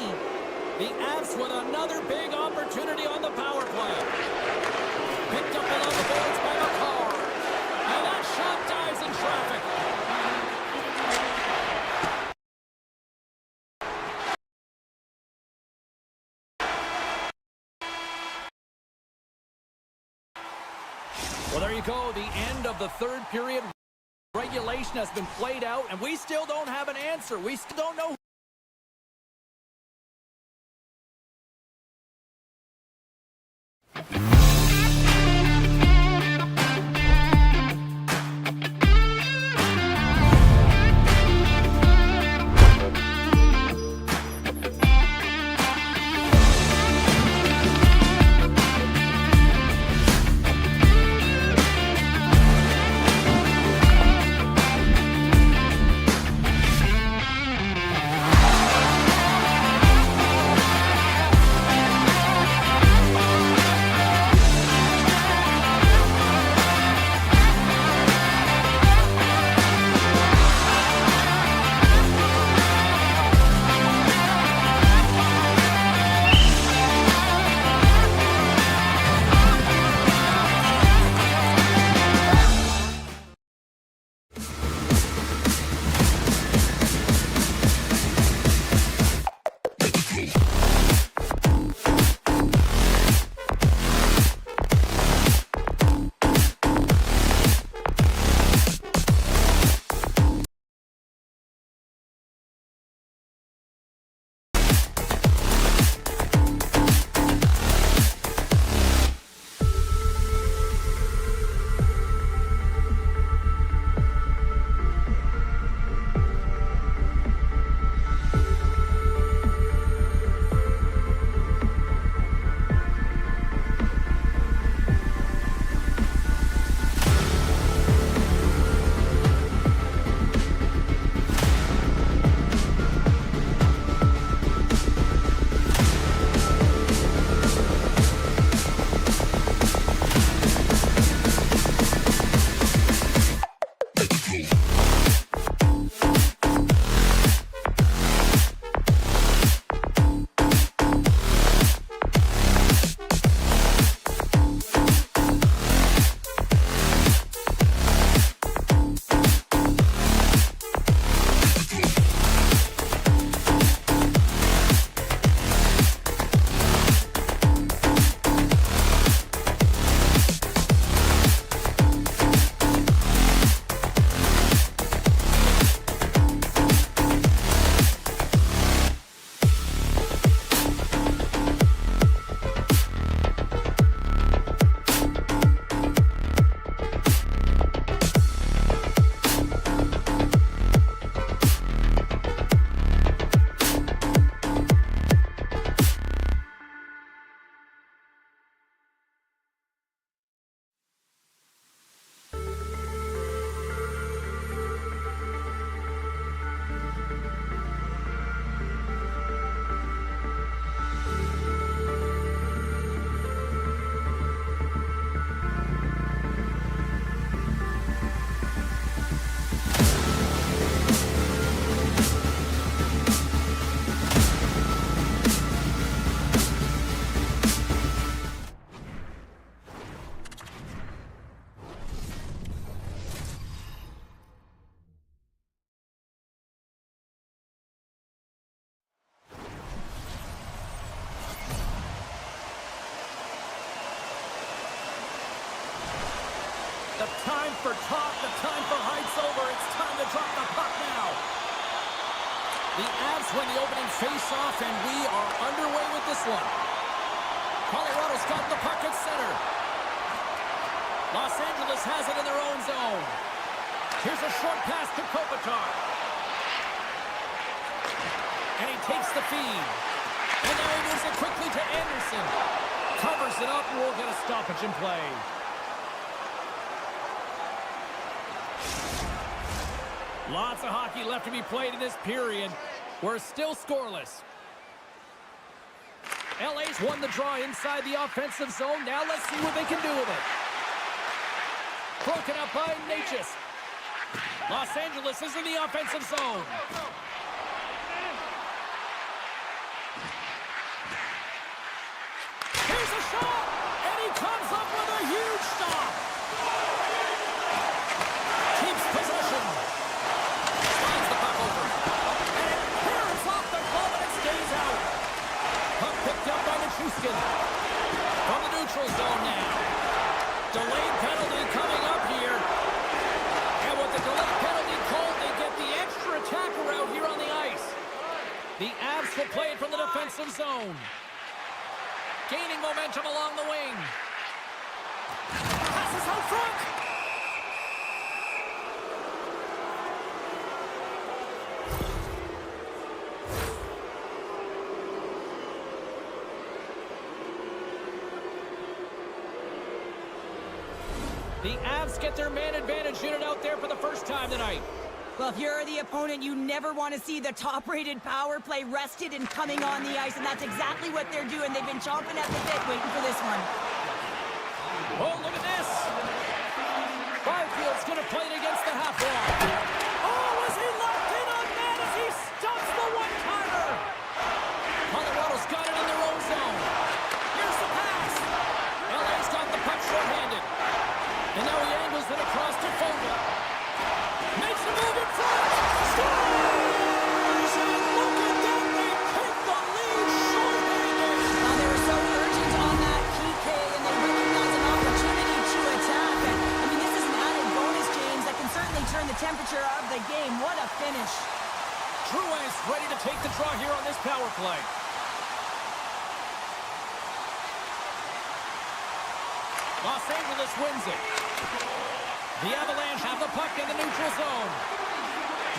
The Avs with another big opportunity on the power play. Picked up below the boards by McCarr. And that shot dives in traffic. Well, there you go. The end of the third period. Regulation has been played out, and we still don't have an answer. We still don't know. The time for talk, the time for heights over. It's time to drop the puck now. The Avs win the opening face-off, and we are underway with this one. Colorado's got the puck at center. Los Angeles has it in their own zone. Here's a short pass to Kopitar. And he takes the feed. And now he moves it quickly to Anderson. Covers it up, and we'll get a stoppage in play. Lots of hockey left to be played in this period. We're still scoreless. LA's won the draw inside the offensive zone. Now let's see what they can do with it. Broken up by Natchez. Los Angeles is in the offensive zone. Here's a shot, and he comes up with a huge stop. Keeps possession. Slides the puck over. And it clears off the glove, and it stays out. Puck picked up by Nichushkin. From the neutral zone now. Delayed penalty coming up here. And with the delayed penalty called, they get the extra attacker out here on the ice. The Avs will play it from the defensive zone. Gaining momentum along the wing. Passes out front. The Avs get their man advantage unit out there for the first time tonight. Well, if you're the opponent, you never want to see the top-rated power play rested and coming on the ice, and that's exactly what they're doing. They've been chomping at the bit waiting for this one. Oh, look at this. Byfield's going to play it against the half wall. Oh, is he locked in on that as he stops the one-timer? Colorado's got it in their own zone. Here's the pass. LA's got the puck short-handed. And now he angles it across to Fogle. Makes a move in front. Scores! And look at that. They take the lead short-handed. Well, they were so urgent on that PK, and they recognize an opportunity to attack. And, I mean, this is an added bonus, James, that can certainly turn the temperature of the game. What a finish. Drouin's ready to take the draw here on this power play. Los Angeles wins it. The Avalanche have the puck in the neutral zone.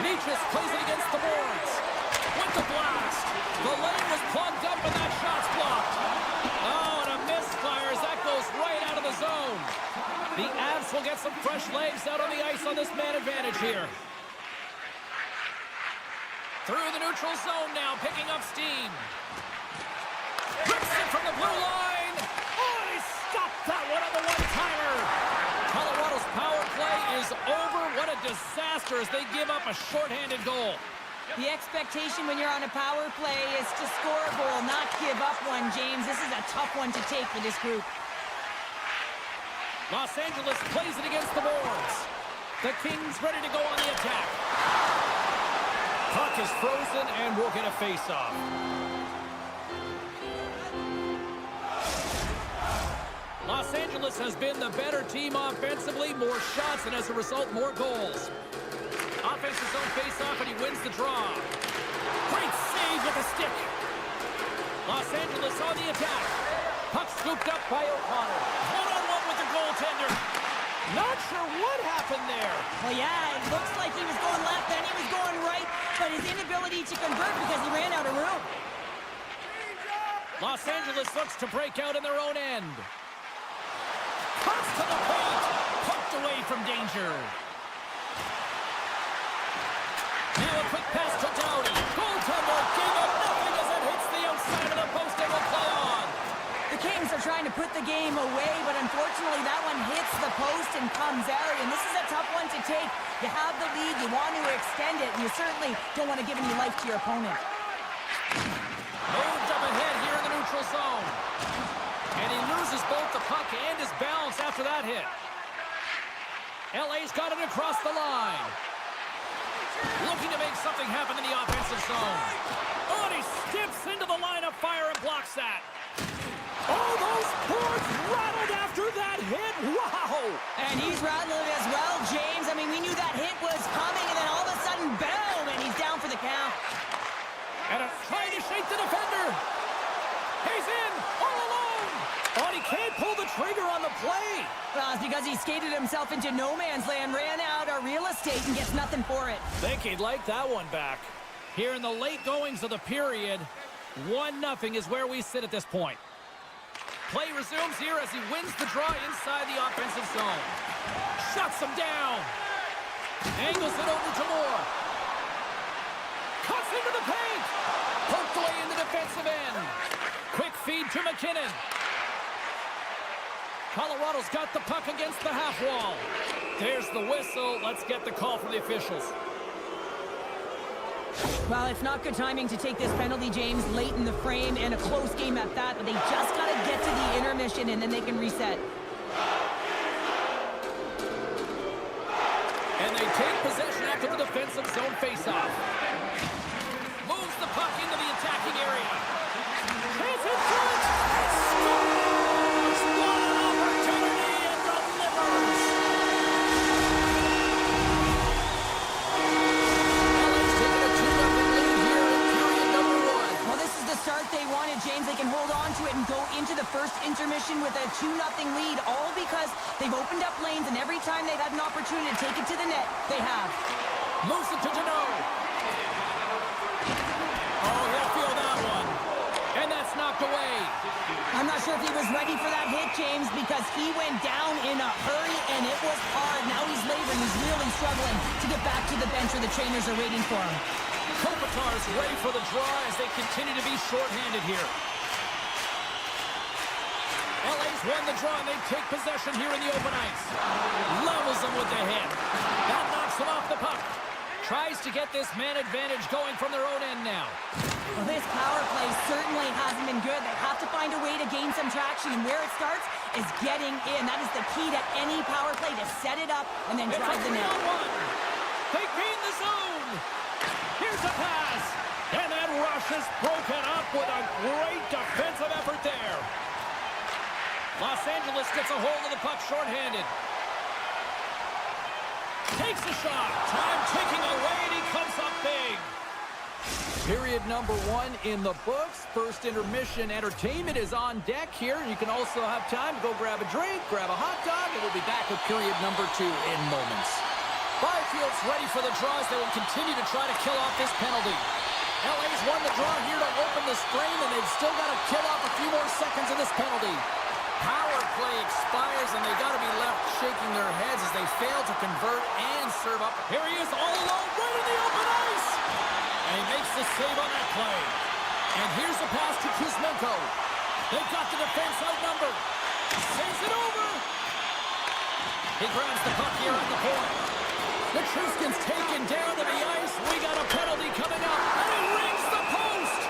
Nichus plays it against the boards. With the blast. The lane was plugged up and that shot's blocked. Oh, and a misfire as that goes right out of the zone. The Avs will get some fresh legs out on the ice on this man advantage here. Through the neutral zone now, picking up steam. Rips it from the blue line. Oh, he stopped that one on the one-timer. Colorado's power play is over. What a disaster as they give up a shorthanded goal. The expectation when you're on a power play is to score a goal, not give up one, James. This is a tough one to take for this group. Los Angeles plays it against the boards. The Kings ready to go on the attack. Puck is frozen and we'll get a face-off. Los Angeles has been the better team offensively, more shots, and as a result, more goals. Offensive zone face-off, and he wins the draw. Great save with a stick. Los Angeles on the attack. Puck scooped up by O'Connor. One-on-one with the goaltender. Not sure what happened there. Well, yeah, it looks like he was going left, then he was going right, but his inability to convert because he ran out of room. Los Angeles looks to break out in their own end. Cross to the paint. Poked away from danger. Now a quick pass to Doughty. Goaltender gave up nothing as it hits the outside of the post and will play on. The Kings are trying to put the game away, but unfortunately that one hits the post and comes out, and this is a tough one to take. You have the lead, you want to extend it, and you certainly don't want to give any life to your opponent. Moved up ahead here in the neutral zone. And he loses both the puck and his balance after that hit. LA's got it across the line. Looking to make something happen in the offensive zone. Oh, and he skips into the line of fire and blocks that. Oh, those boards rattled after that hit. Wow! And he's rattling as well, James. I mean, we knew that hit was coming, and then all of a sudden, boom, and he's down for the count. And it's trying to shake the defender. He's in, all alone. Oh, and he can't pull the trigger on the play. Well, it's because he skated himself into no man's land, ran out of real estate, and gets nothing for it. Think he'd like that one back. Here in the late goings of the period, 1-0 is where we sit at this point. Play resumes here as he wins the draw inside the offensive zone. Shuts him down. Angles it over to Moore. Cuts into the paint. Poked away in the defensive end. Quick feed to McKinnon. Colorado's got the puck against the half wall. There's the whistle. Let's get the call from the officials. Well, it's not good timing to take this penalty, James, late in the frame, and a close game at that, but they just got to get to the intermission, and then they can reset. And they take possession after the defensive zone faceoff. Moves the puck into the attacking area. Chase in front! Scores! What an opportunity and delivers! LA's taking a 2-0 lead here in period number 1. Well, this is the start they wanted, James. They can hold on to it and go into the first intermission with a 2-0 lead, all because they've opened up lanes, and every time they've had an opportunity to take it to the net, they have. Moves it to Deneau. Oh, he'll feel that one. And that's knocked away. I'm not sure if he was ready for that hit, James, because he went down in a hurry, and it was hard. Now he's laboring. He's really struggling to get back to the bench where the trainers are waiting for him. Kopitar's ready for the draw as they continue to be shorthanded here. LA's won the draw, and they take possession here in the open ice. Levels them with the hit. That knocks them off the puck. Tries to get this man advantage going from their own end now. Well, this power play certainly hasn't been good. They have to find a way to gain some traction, and where it starts is getting in. That is the key to any power play, to set it up and then drive the net. They gain the zone. Here's a pass. And that rush is broken up with a great defensive effort there. Los Angeles gets a hold of the puck shorthanded. Takes a shot. Time ticking away, and he comes up big. Period number 1 in the books. First intermission entertainment is on deck here. You can also have time to go grab a drink, grab a hot dog, and we'll be back with period number 2 in moments. Byfield's ready for the draws. They will continue to try to kill off this penalty. LA's won the draw here to open the strain, and they've still got to kill off a few more seconds of this penalty. Power play expires, and they've got to be left shaking their heads as they fail to convert and serve up. Here he is all alone, right in the open ice! And he makes the save on that play. And here's the pass to Kuzmenko. They've got the defense outnumbered. Saves it over. He grabs the puck here at the point. Nichushkin's taken down to the ice. We got a penalty coming up, and it rings the post!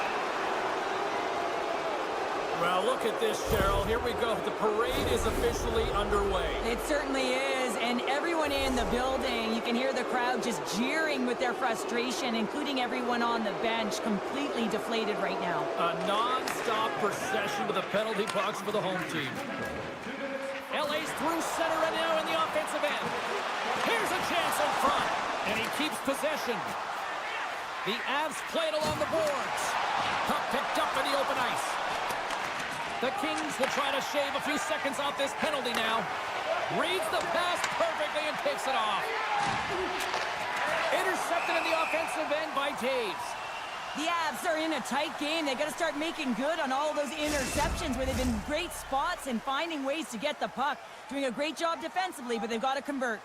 Well, look at this, Cheryl. Here we go. The parade is officially underway. It certainly is, and everyone in the building, you can hear the crowd just jeering with their frustration, including everyone on the bench, completely deflated right now. A non-stop procession to the penalty box for the home team. LA's through center right now in the offensive end. Here's a chance in front, and he keeps possession. The Avs play it along the boards. Puck picked up in the open ice. The Kings will try to shave a few seconds off this penalty now. Reads the pass perfectly and picks it off. Intercepted in the offensive end by Taves. The Avs are in a tight game. They got to start making good on all of those interceptions where they've been great spots and finding ways to get the puck. Doing a great job defensively, but they've got to convert.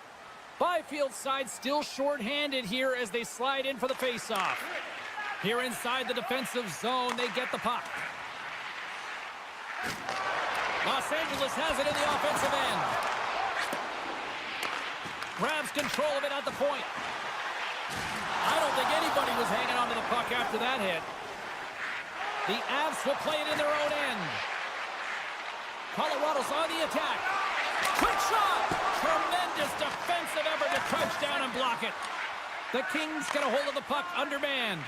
Byfield's side still short-handed here as they slide in for the face-off. Here inside the defensive zone, they get the puck. Los Angeles has it in the offensive end. Grabs control of it at the point. I don't think anybody was hanging on to the puck after that hit. The Avs will play it in their own end. Colorado's on the attack. Quick shot! Tremendous defensive effort to crouch down and block it. The Kings get a hold of the puck undermanned.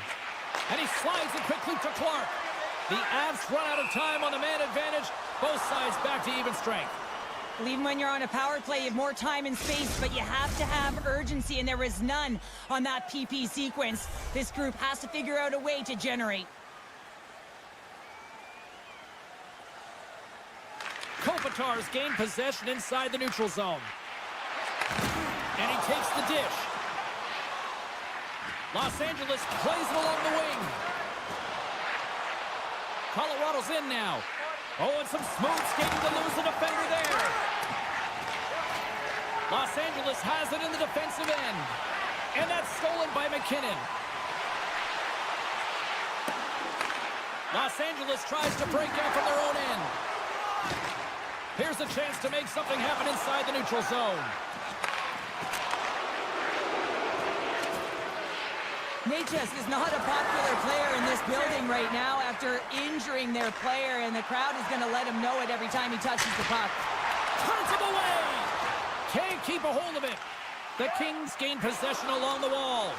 And he slides it quickly to Clark. The Avs run out of time on the man advantage. Both sides back to even strength. Well, even when you're on a power play, you have more time and space, but you have to have urgency, and there was none on that PP sequence. This group has to figure out a way to generate. Kopitar's gained possession inside the neutral zone. And he takes the dish. Los Angeles plays it along the wing. Colorado's in now. Oh, and some smooth skating to lose the defender there. Los Angeles has it in the defensive end. And that's stolen by McKinnon. Los Angeles tries to break out from their own end. Here's a chance to make something happen inside the neutral zone. Natchez is not a popular player in this building right now after injuring their player, and the crowd is going to let him know it every time he touches the puck. Turns him away. Can't keep a hold of it. The Kings gain possession along the wall.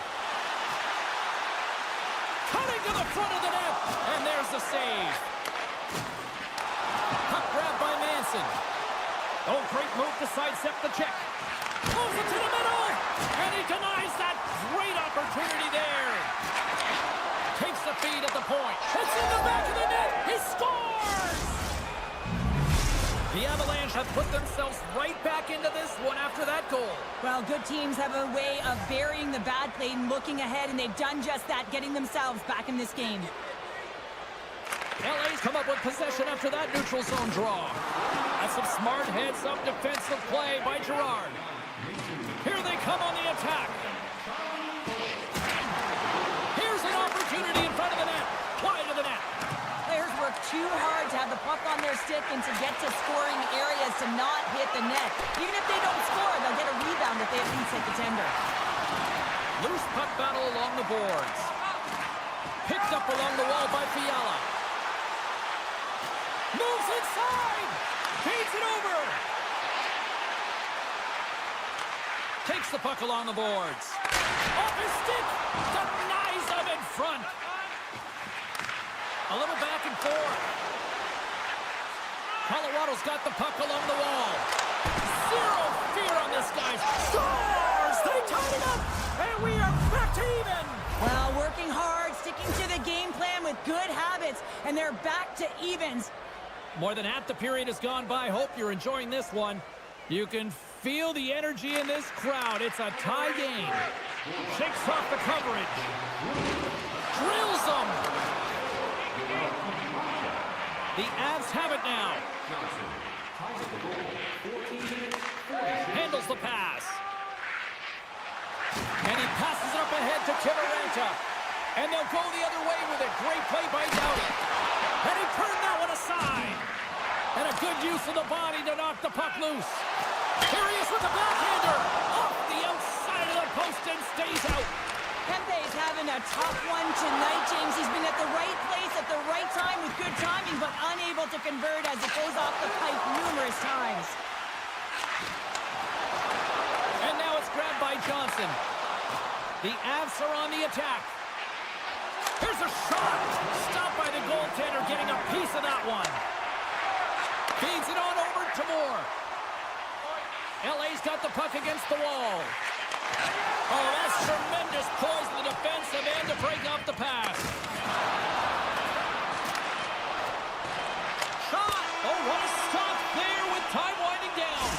Cutting to the front of the net, and there's the save. Puck grab by Manson. Oh, great move to sidestep the check. Moves it to the middle, and he denies that great opportunity there. Takes the feed at the point. It's in the back of the net. He scores! The Avalanche have put themselves right back into this one after that goal. Well, good teams have a way of burying the bad play and looking ahead, and they've done just that, getting themselves back in this game. LA's come up with possession after that neutral zone draw. That's some smart heads-up defensive play by Girard. Here they come on the attack. Here's an opportunity in front of the net. Wide of the net. Players work too hard to have the puck on their stick and to get to scoring areas to not hit the net. Even if they don't score, they'll get a rebound if they at least hit the tender. Loose puck battle along the boards. Picked up along the wall by Fiala. Moves inside. Feeds it over. Takes the puck along the boards. Off his stick. Denies him in front. A little back and forth. Colorado's got the puck along the wall. Zero fear on this guy. Scores! They tied it up! And we are back to even! Well, working hard, sticking to the game plan with good habits, and they're back to evens. More than half the period has gone by. Hope you're enjoying this one. You can feel the energy in this crowd. It's a tie game. Shakes off the coverage. Drills them. The Avs have it now. Handles the pass. And he passes it up ahead to Kiviranta. And they'll go the other way with it. Great play by Doughty. And he turned that one aside. And a good use of the body to knock the puck loose. Here he is with the backhander. Off the outside of the post and stays out. Kempe's having a tough one tonight, James. He's been at the right place at the right time with good timing, but unable to convert as it goes off the pipe numerous times. And now it's grabbed by Johnson. The Avs are on the attack. Here's a shot. Stopped by the goaltender, getting a piece of that one. Feeds it on over to Moore. LA's got the puck against the wall. Oh, that's tremendous poise in the defensive end to break up the pass. Shot! Oh, what a stop there with time winding down.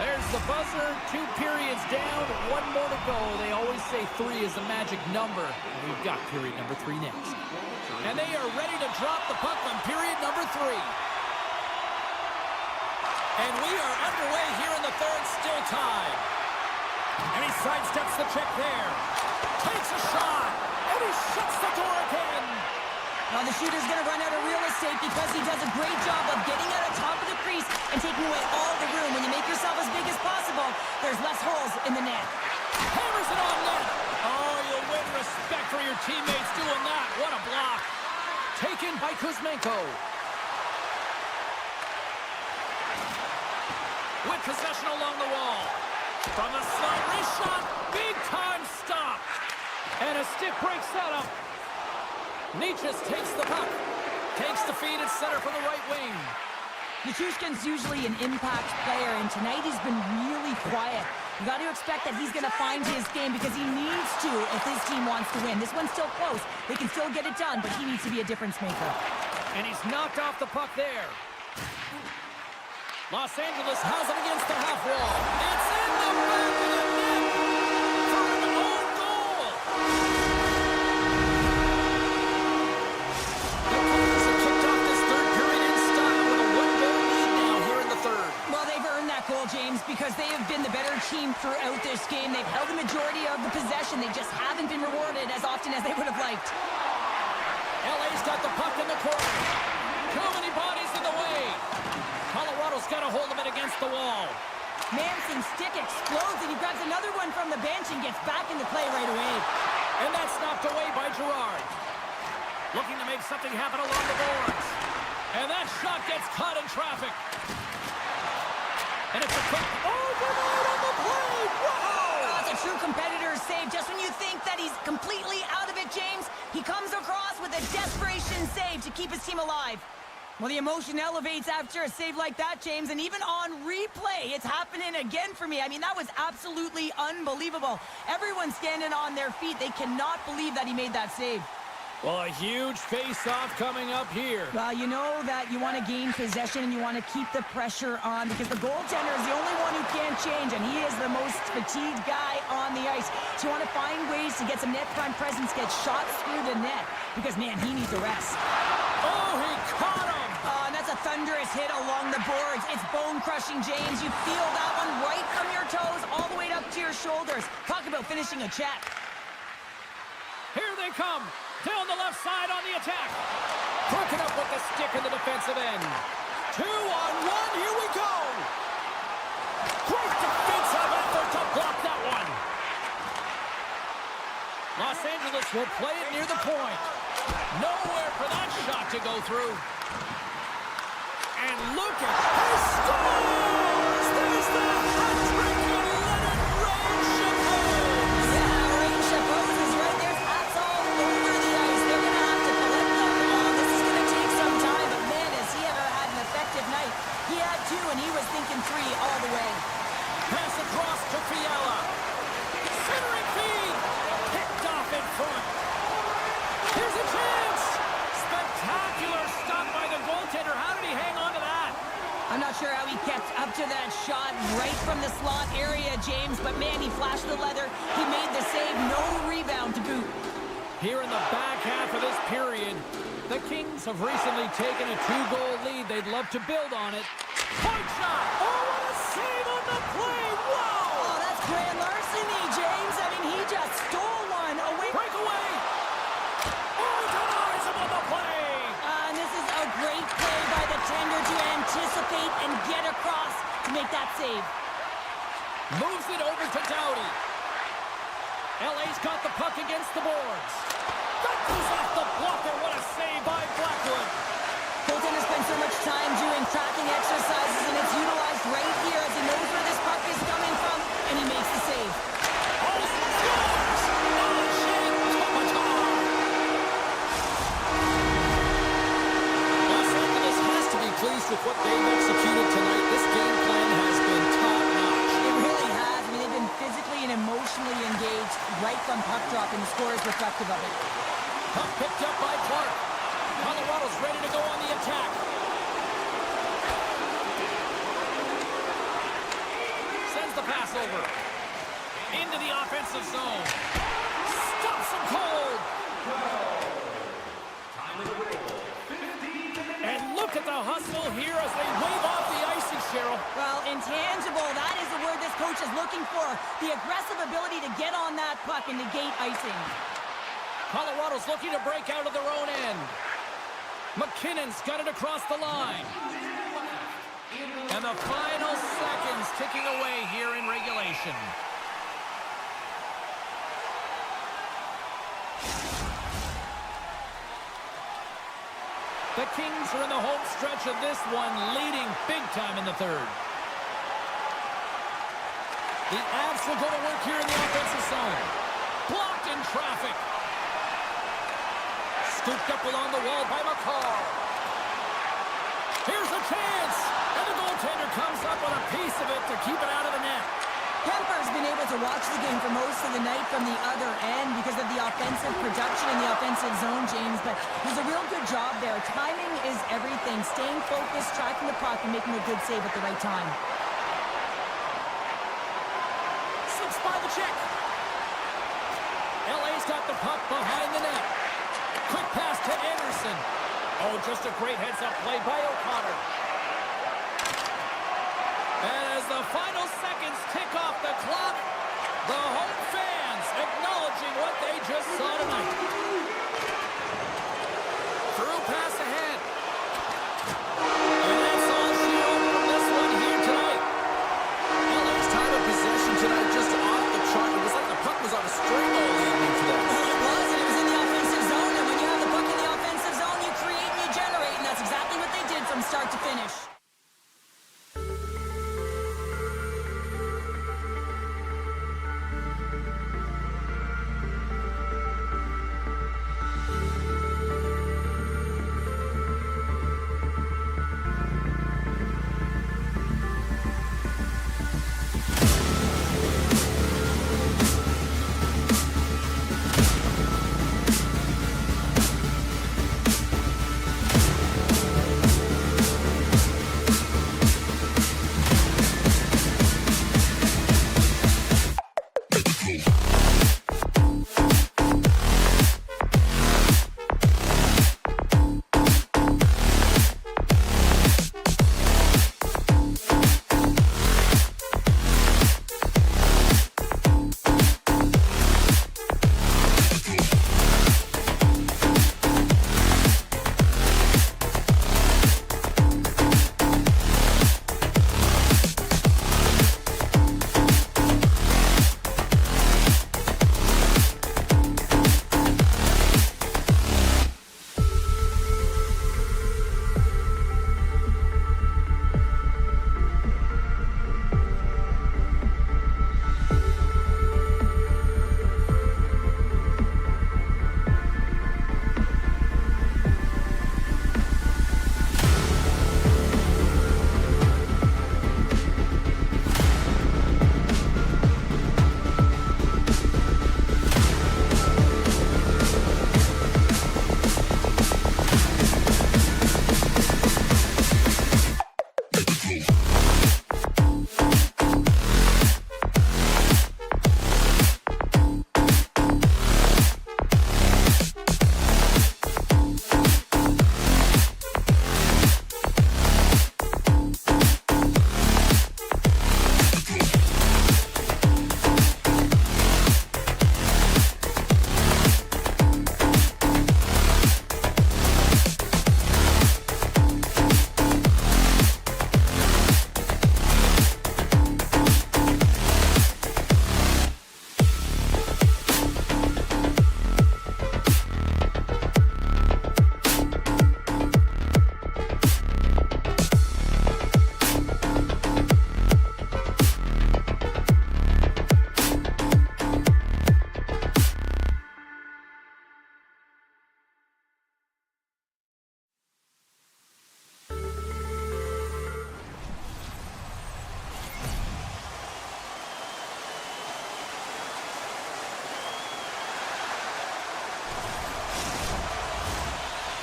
There's the buzzer. 2 periods down, 1 more to go. They always say 3 is a magic number. We've got period number 3 next. And they are ready to drop the puck on period number 3. And we are underway here in the third, still tied. And he sidesteps the check there. Takes a shot. And he shuts the door again. Well, the shooter's going to run out of real estate because he does a great job of getting out of top of the crease and taking away all the room. When you make yourself as big as possible, there's less holes in the net. Hammers it on net. Oh, you'll win respect for your teammates doing that. What a block. Taken by Kuzmenko. With possession along the wall. From the slide, wrist shot. Big time stop. And a stick breaks that up. Natchez takes the puck. Takes the feed at center from the right wing. Nichushkin's usually an impact player, and tonight he's been really quiet. You got to expect that he's going to find his game because he needs to if his team wants to win. This one's still close. They can still get it done, but he needs to be a difference maker. And he's knocked off the puck there. Los Angeles has it against the half wall. It's in the back of the net for an own goal. The Kings have kicked off this third period in style with a 1-goal lead now here in the third. Well, they've earned that goal, James, because they have been the better team throughout this game. They've held the majority of the possession. They just haven't been rewarded as often as they would have liked. LA's got the puck in the corner. Too many bodies in the way. Colorado's got a hold of it against the wall. Manson's stick explodes, and he grabs another one from the bench and gets back into play right away. And that's knocked away by Gerard. Looking to make something happen along the boards. And that shot gets caught in traffic. And it's a quick overload on the play. Whoa! That's a true competitor's save. Just when you think that he's completely out of it, James, he comes across with a desperation save to keep his team alive. Well, the emotion elevates after a save like that, James, and even on replay, it's happening again for me. I mean, that was absolutely unbelievable. Everyone's standing on their feet. They cannot believe that he made that save. Well, a huge face-off coming up here. Well, you know that you want to gain possession and you want to keep the pressure on because the goaltender is the only one who can't change, and he is the most fatigued guy on the ice. So you want to find ways to get some net front presence, get shots through the net because, man, he needs a rest. Oh, he caught him! And that's a thunderous hit along the boards. It's bone-crushing, James. You feel that one right from your toes all the way up to your shoulders. Talk about finishing a check. Here they come. Down the left side on the attack. Broken up with the stick in the defensive end. 2-on-1, here we go. Great defensive effort to block that one. Los Angeles will play it near the point. Nowhere for that shot to go through. And look at he scores! There's the hat-trick and let it rain, Chapeau! Yeah, Rain Chapeau is right there. Hats all over the ice. They're going to have to collect them. This is going to take some time, but man, has he ever had an effective night. He had two, and he was thinking three all the way. Pass across to Fiala. Centering feed. Picked off in front. Here's a chance. Spectacular stop by the goaltender. How did he hang on to that? I'm not sure how he kept up to that shot right from the slot area, James, but man, he flashed the leather. He made the save. No rebound to boot. Here in the back half of this period, the Kings have recently taken a 2-goal lead. They'd love to build on it. Point shot. Oh, what a save on the play. Whoa! Oh, that's grand larceny, James. I mean, he just stole one away. Breakaway. Oh, denies him on the play. And this is a great play by the tender to anticipate and get across to make that save. Moves it over to Doughty. LA's got the puck against the boards. That goes off the blocker. What a save by Blackwood. Goaltender spends so much time doing tracking exercises, and it's utilized right here as he knows where this puck is coming from, and he makes the save. Oh, scores! On-shade Kopitar. Los Angeles has to be pleased with what they've executed tonight. This game plan has been top-notch. It really has. I mean, they've been physically and emotionally engaged right from puck drop, and the score is reflective of it. Puck picked up by Clark. Colorado's ready to go on the attack. Sends the pass over. Into the offensive zone. Stops him cold. And look at the hustle here as they wave off the icing, Cheryl. Well, intangible, that is the word this coach is looking for. The aggressive ability to get on that puck and negate icing. Colorado's looking to break out of their own end. McKinnon's got it across the line. And the final seconds ticking away here in regulation. The Kings are in the home stretch of this one, leading big time in the third. The Avs will go to work here in the offensive zone. Blocked in traffic. Scooped up along the wall by McCall. Here's a chance. And the goaltender comes up with a piece of it to keep it out of the net. Kemper's been able to watch the game for most of the night from the other end because of the offensive production in the offensive zone, James, but there's a real good job there. Timing is everything. Staying focused, tracking the puck, and making a good save at the right time. Slips by the check. LA's got the puck behind the net. Quick pass to Anderson. Oh, just a great heads-up play by O'Connor. And as the final seconds tick off the clock, the home fans acknowledging what they just saw tonight. Through pass ahead. And that's all she wrote from this one here tonight. LA's time of possession tonight just off the chart. It was like the puck was on a string all evening for them.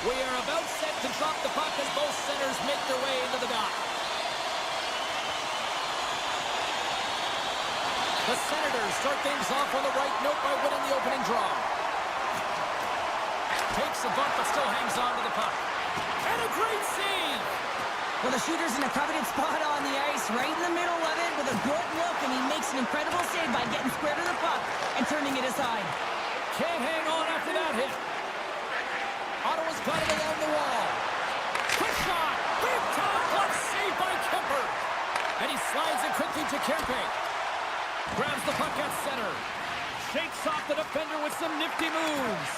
We are about set to drop the puck as both centers make their way into the dot. The Senators start things off on the right note by winning the opening draw. Takes a bump but still hangs on to the puck. And a great save! Well, the shooter's in a coveted spot on the ice, right in the middle of it with a good look, and he makes an incredible save by getting square to the puck and turning it aside. Can't hang on after that hit. Ottawa's got it along the wall. Quick shot! Big time glove save by Kemper! And he slides it quickly to Kempe. Grabs the puck at center. Shakes off the defender with some nifty moves.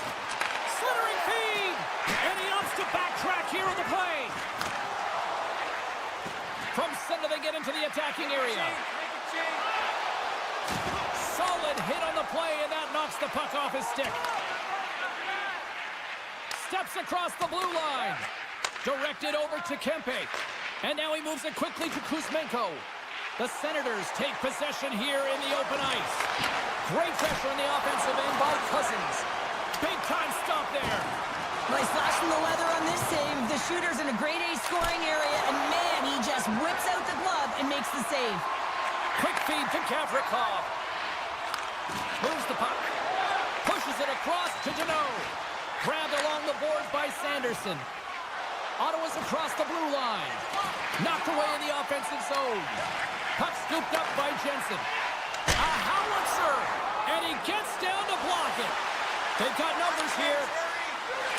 Slithering feed! And he opts to backtrack here on the play. From center they get into the attacking area. Solid hit on the play, and that knocks the puck off his stick. Steps across the blue line. Directed over to Kempe. And now he moves it quickly to Kuzmenko. The Senators take possession here in the open ice. Great pressure on the offensive end by Cousins. Big time stop there. Well, he's flashing the leather on this save. The shooter's in a grade A scoring area, and man, he just whips out the glove and makes the save. Quick feed to Gavrikov. Moves the puck. Pushes it across to Deneau. Grabbed along the boards by Sanderson. Ottawa's across the blue line. Knocked away in the offensive zone. Puck scooped up by Jensen. A howitzer! And he gets down to block it. They've got numbers here.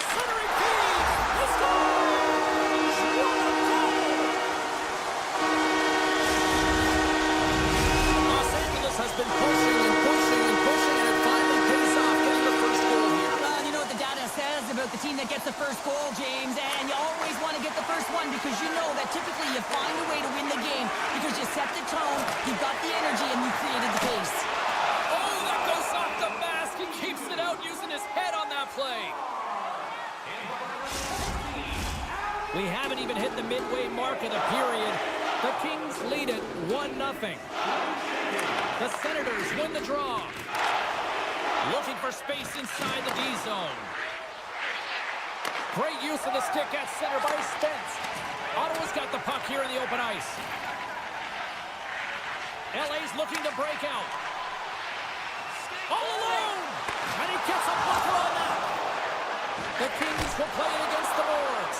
Centering feed! He scores! What a goal! Los Angeles has been pushing and pushing and pushing, and it finally pays off getting the first goal here. Well, you know what the data says about the team that gets the first goal, James, and you always want to get the first one because you know that typically you find a way to win the game because you set the tone, you've got the energy, and you created the pace. Oh, that goes off the mask. He keeps it out using his head on that play. We haven't even hit the midway mark of the period. The Kings lead it 1-0. The Senators win the draw. Looking for space inside the D zone. Great use of the stick at center by Spence. Ottawa's got the puck here in the open ice. LA's looking to break out. All alone! And he gets a blocker on that. The Kings will play it against the boards.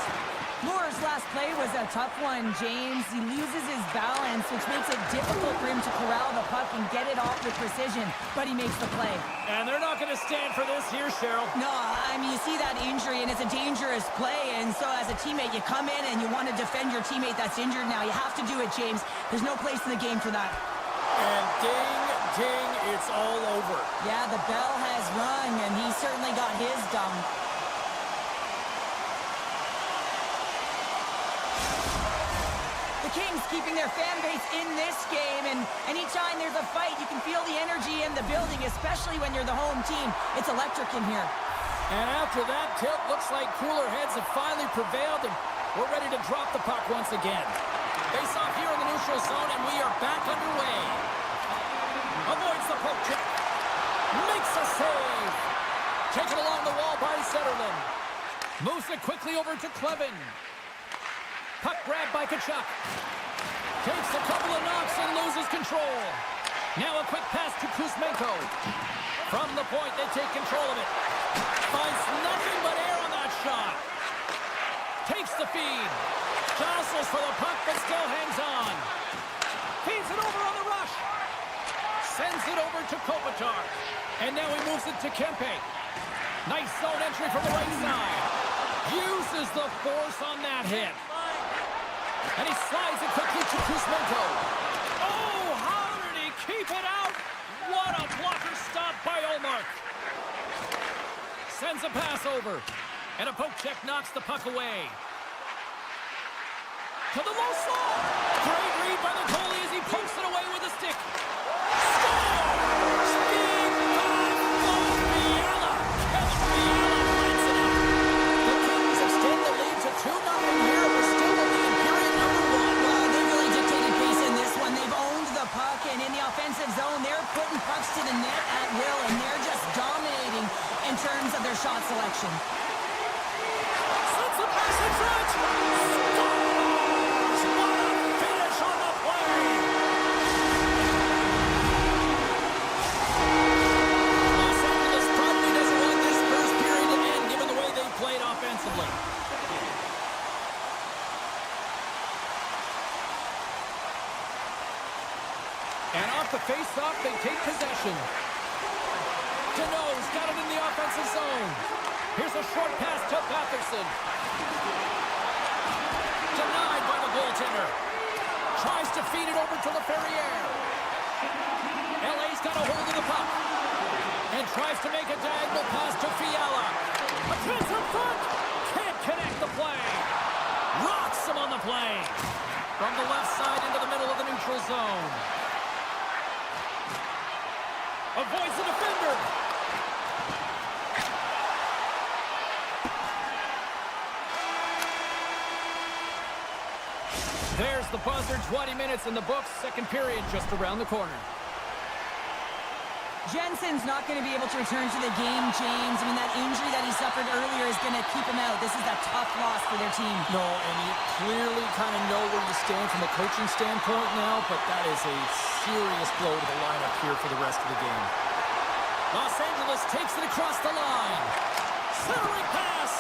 Moore's last play was a tough one, James. He loses his balance, which makes it difficult for him to corral the puck and get it off with precision, but he makes the play. And they're not going to stand for this here, Cheryl. No, I mean, you see that injury, and it's a dangerous play, and so as a teammate, you come in and you want to defend your teammate that's injured now. You have to do it, James. There's no place in the game for that. And ding, ding, it's all over. Yeah, the bell has rung, and he certainly got his done. The Kings keeping their fan base in this game, and anytime there's a fight, you can feel the energy in the building, especially when you're the home team. It's electric in here. And after that tilt, looks like cooler heads have finally prevailed, and we're ready to drop the puck once again. Face off here in the neutral zone, and we are back underway. Avoids the poke check. Makes a save. Taken along the wall by Zetterlund. Moves it quickly over to Clevin. Puck grabbed by Tkachuk. Takes a couple of knocks and loses control. Now a quick pass to Kuzmenko. From the point, they take control of it. Finds nothing but air on that shot. Takes the feed. Jostles for the puck, but still hangs on. Feeds it over on the rush. Sends it over to Kopitar. And now he moves it to Kempe. Nice zone entry from the right side. Uses the force on that hit. And he slides it quickly to Kuzmenko. Oh, how did he keep it out? What a blocker stop by Olmark. Sends a pass over. And a poke check knocks the puck away. To the low slot. Great read by the goalie as he pokes it away with a stick. Scores! Big time goal, Fiala. Kevin Fiala lights it up. The Kings extend the lead to 2-0 here. We're still in the period number 1. Well, they really dictated pace in this one. They've owned the puck, and in the offensive zone, they're putting pucks to the net at will, and they're just dominating in terms of their shot selection. the face-off, they take possession. Deneau's got it in the offensive zone. Here's a short pass to Batherson. Denied by the goaltender. Tries to feed it over to LaFerriere. LA's got a hold of the puck. And tries to make a diagonal pass to Fiala. A chance up front. Can't connect the play. Rocks him on the play. From the left side into the middle of the neutral zone. Avoids the defender. There's the buzzer. 20 minutes in the books. Second period just around the corner. Jensen's not going to be able to return to the game, James. I mean, that injury that he suffered earlier is going to keep him out. This is a tough loss for their team. No, and you clearly kind of know where you stand from a coaching standpoint now, but that is a serious blow to the lineup here for the rest of the game. Los Angeles takes it across the line. Centering pass.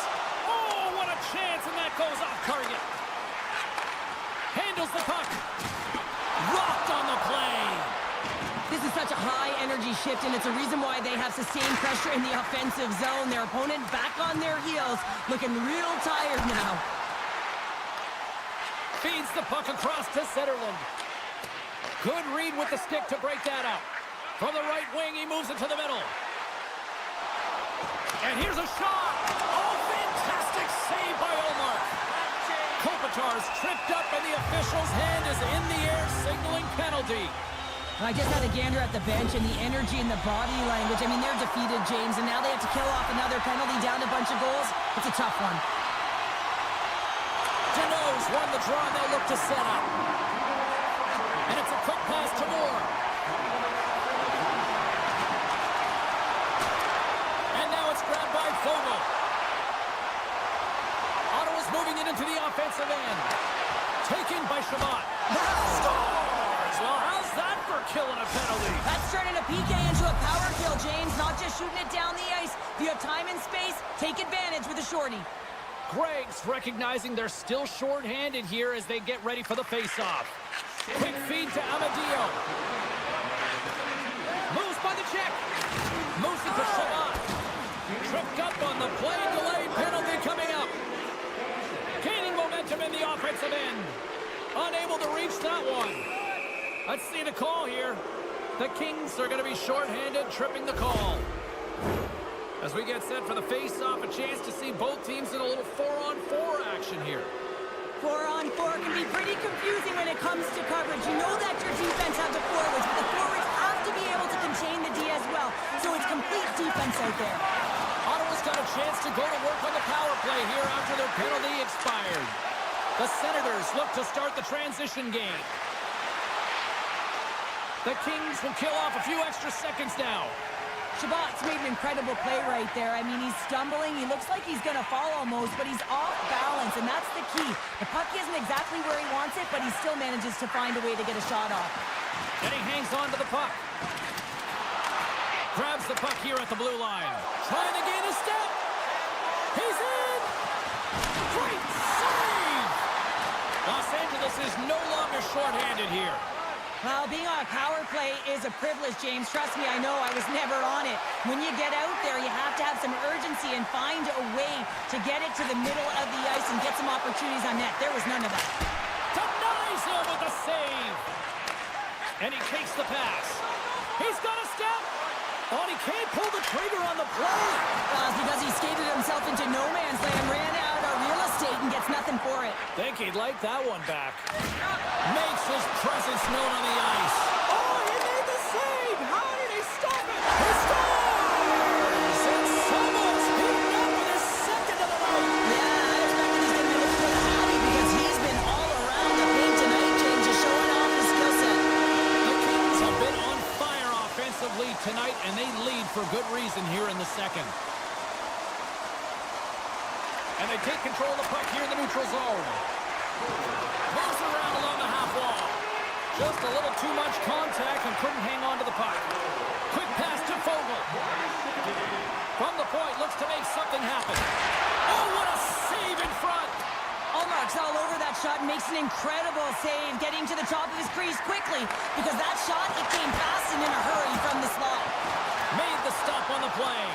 Oh, what a chance, and that goes off target. Handles the puck. Rocked on the play. This is such a high-energy shift, and it's a reason why they have sustained pressure in the offensive zone. Their opponent back on their heels, looking real tired now. Feeds the puck across to Zetterlund. Good read with the stick to break that up. From the right wing, he moves it to the middle. And here's a shot. Oh, fantastic save by Omar. Kopitar's tripped up, and the official's hand is in the air, signaling penalty. I just had a gander at the bench, and the energy and the body language. I mean, they're defeated, James, and now they have to kill off another penalty, down a bunch of goals. It's a tough one. Deneau's won the draw, and they'll look to set up. And it's a quick pass to Moore. And now it's grabbed by Fogle. Ottawa's moving it into the offensive end. Taken by Shabbat. Scores! Well, how's that for killing a penalty? That's turning a PK into a power kill, James. Not just shooting it down the ice. If you have time and space, take advantage with a shorty. Greg's recognizing they're still short-handed here as they get ready for the face-off. Quick feed to Amadio. Moves by the check. Moves it to Shabbat. Tripped up on the play. Delayed penalty coming up. Gaining momentum in the offensive end. Unable to reach that one. Let's see the call here. The Kings are going to be short-handed, tripping the call. As we get set for the face-off, a chance to see both teams in a little 4-on-4 action here. 4-on-4 can be pretty confusing when it comes to coverage. You know that your defense has the forwards, but the forwards have to be able to contain the D as well. So it's complete defense out there. Ottawa's got a chance to go to work on the power play here after their penalty expired. The Senators look to start the transition game. The Kings will kill off a few extra seconds now. Shabbat's made an incredible play right there. I mean, he's stumbling. He looks like he's going to fall almost, but he's off balance, and that's the key. The puck isn't exactly where he wants it, but he still manages to find a way to get a shot off. And he hangs on to the puck. Grabs the puck here at the blue line. Trying to gain a step. He's in! Great save! Los Angeles is no longer short-handed here. Well, being on a power play is a privilege, James. Trust me, I know. I was never on it. When you get out there, you have to have some urgency and find a way to get it to the middle of the ice and get some opportunities on net. There was none of that. Denies him with a save. And he takes the pass. He's got a step. Oh, and he can't pull the trigger on the play. Well, it's because he skated himself into no man's land, ran out of real estate, and gets nothing for it. Think he'd like that one back. Makes his presence known on the ice. Oh, he made the save! How did he stop it? He scores! And someone's beaten up with his second of the night. Yeah, I expected he's going to be a little bit happy because he's been all around the paint tonight, James, just showing off his skill set. The Kings have been on fire offensively tonight, and they lead for good reason here in the second. And they take control of the puck here in the neutral zone. Moves around along the half wall. Just a little too much contact and couldn't hang on to the puck. Quick pass to Fogle. From the point, looks to make something happen. Oh, what a save in front. Allmark's all over that shot and makes an incredible save, getting to the top of his crease quickly, because that shot, it came fast and in a hurry from the slot. Made the stop on the play.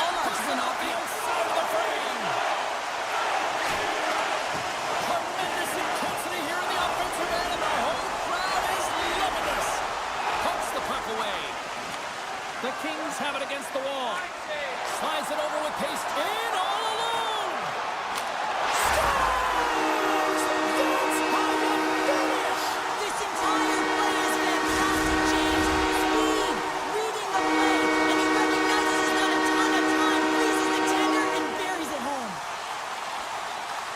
Almost an Off the outside of the frame. Tremendous intensity here in the offensive end, and the whole crowd is loving this. Pumps the puck away. The Kings have it against the wall. Slides it over with pace in all alone. Scores! That's how you finish! This entire play is fantastic, James. Speed, reading the play, and he recognizes he's got a ton of time, freezes the tender, and buries it home.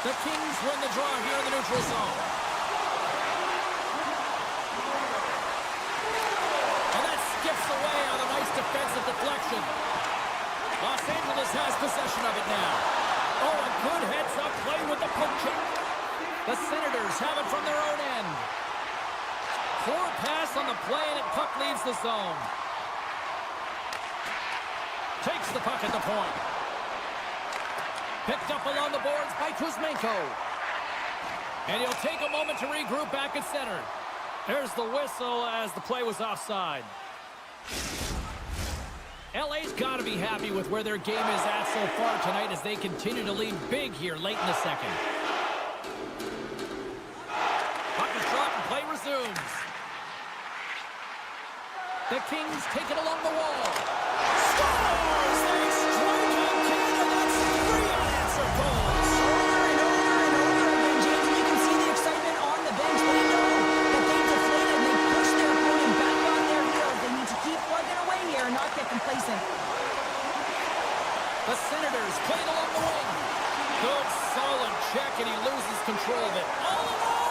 The Kings win the draw here in the neutral zone. And that skips away on a nice defensive deflection. Los Angeles has possession of it now. Oh, a good heads-up play with the poke check. The Senators have it from their own end. Poor pass on the play, and puck leaves the zone. Takes the puck at the point. Picked up along the boards by Kuzmenko. And he'll take a moment to regroup back at center. There's the whistle as the play was offside. LA's got to be happy with where their game is at so far tonight as they continue to lead big here late in the second. Puck is dropped and play resumes. The Kings take it along the wall. Scores! They strike again, and that's 3 unanswered goals. Over and over and over again, James, and you can see the excitement on the bench. They know that they deflated and they push their opponent back on their heels. They need to keep plugging away here and not get complacent. The Senators played along the wing. Good, solid check, and he loses control of it. All alone!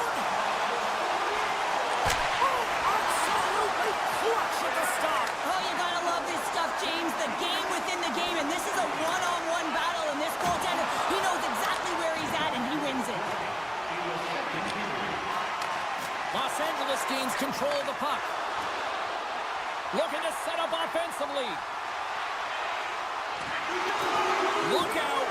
Oh, absolutely clutch at the stop. Oh, you gotta love this stuff, James. The game within the game, and this is a one-on-one battle, and this goaltender, he knows exactly where he's at, and he wins it. Los Angeles gains control of the puck. Looking to set up offensively. Look out.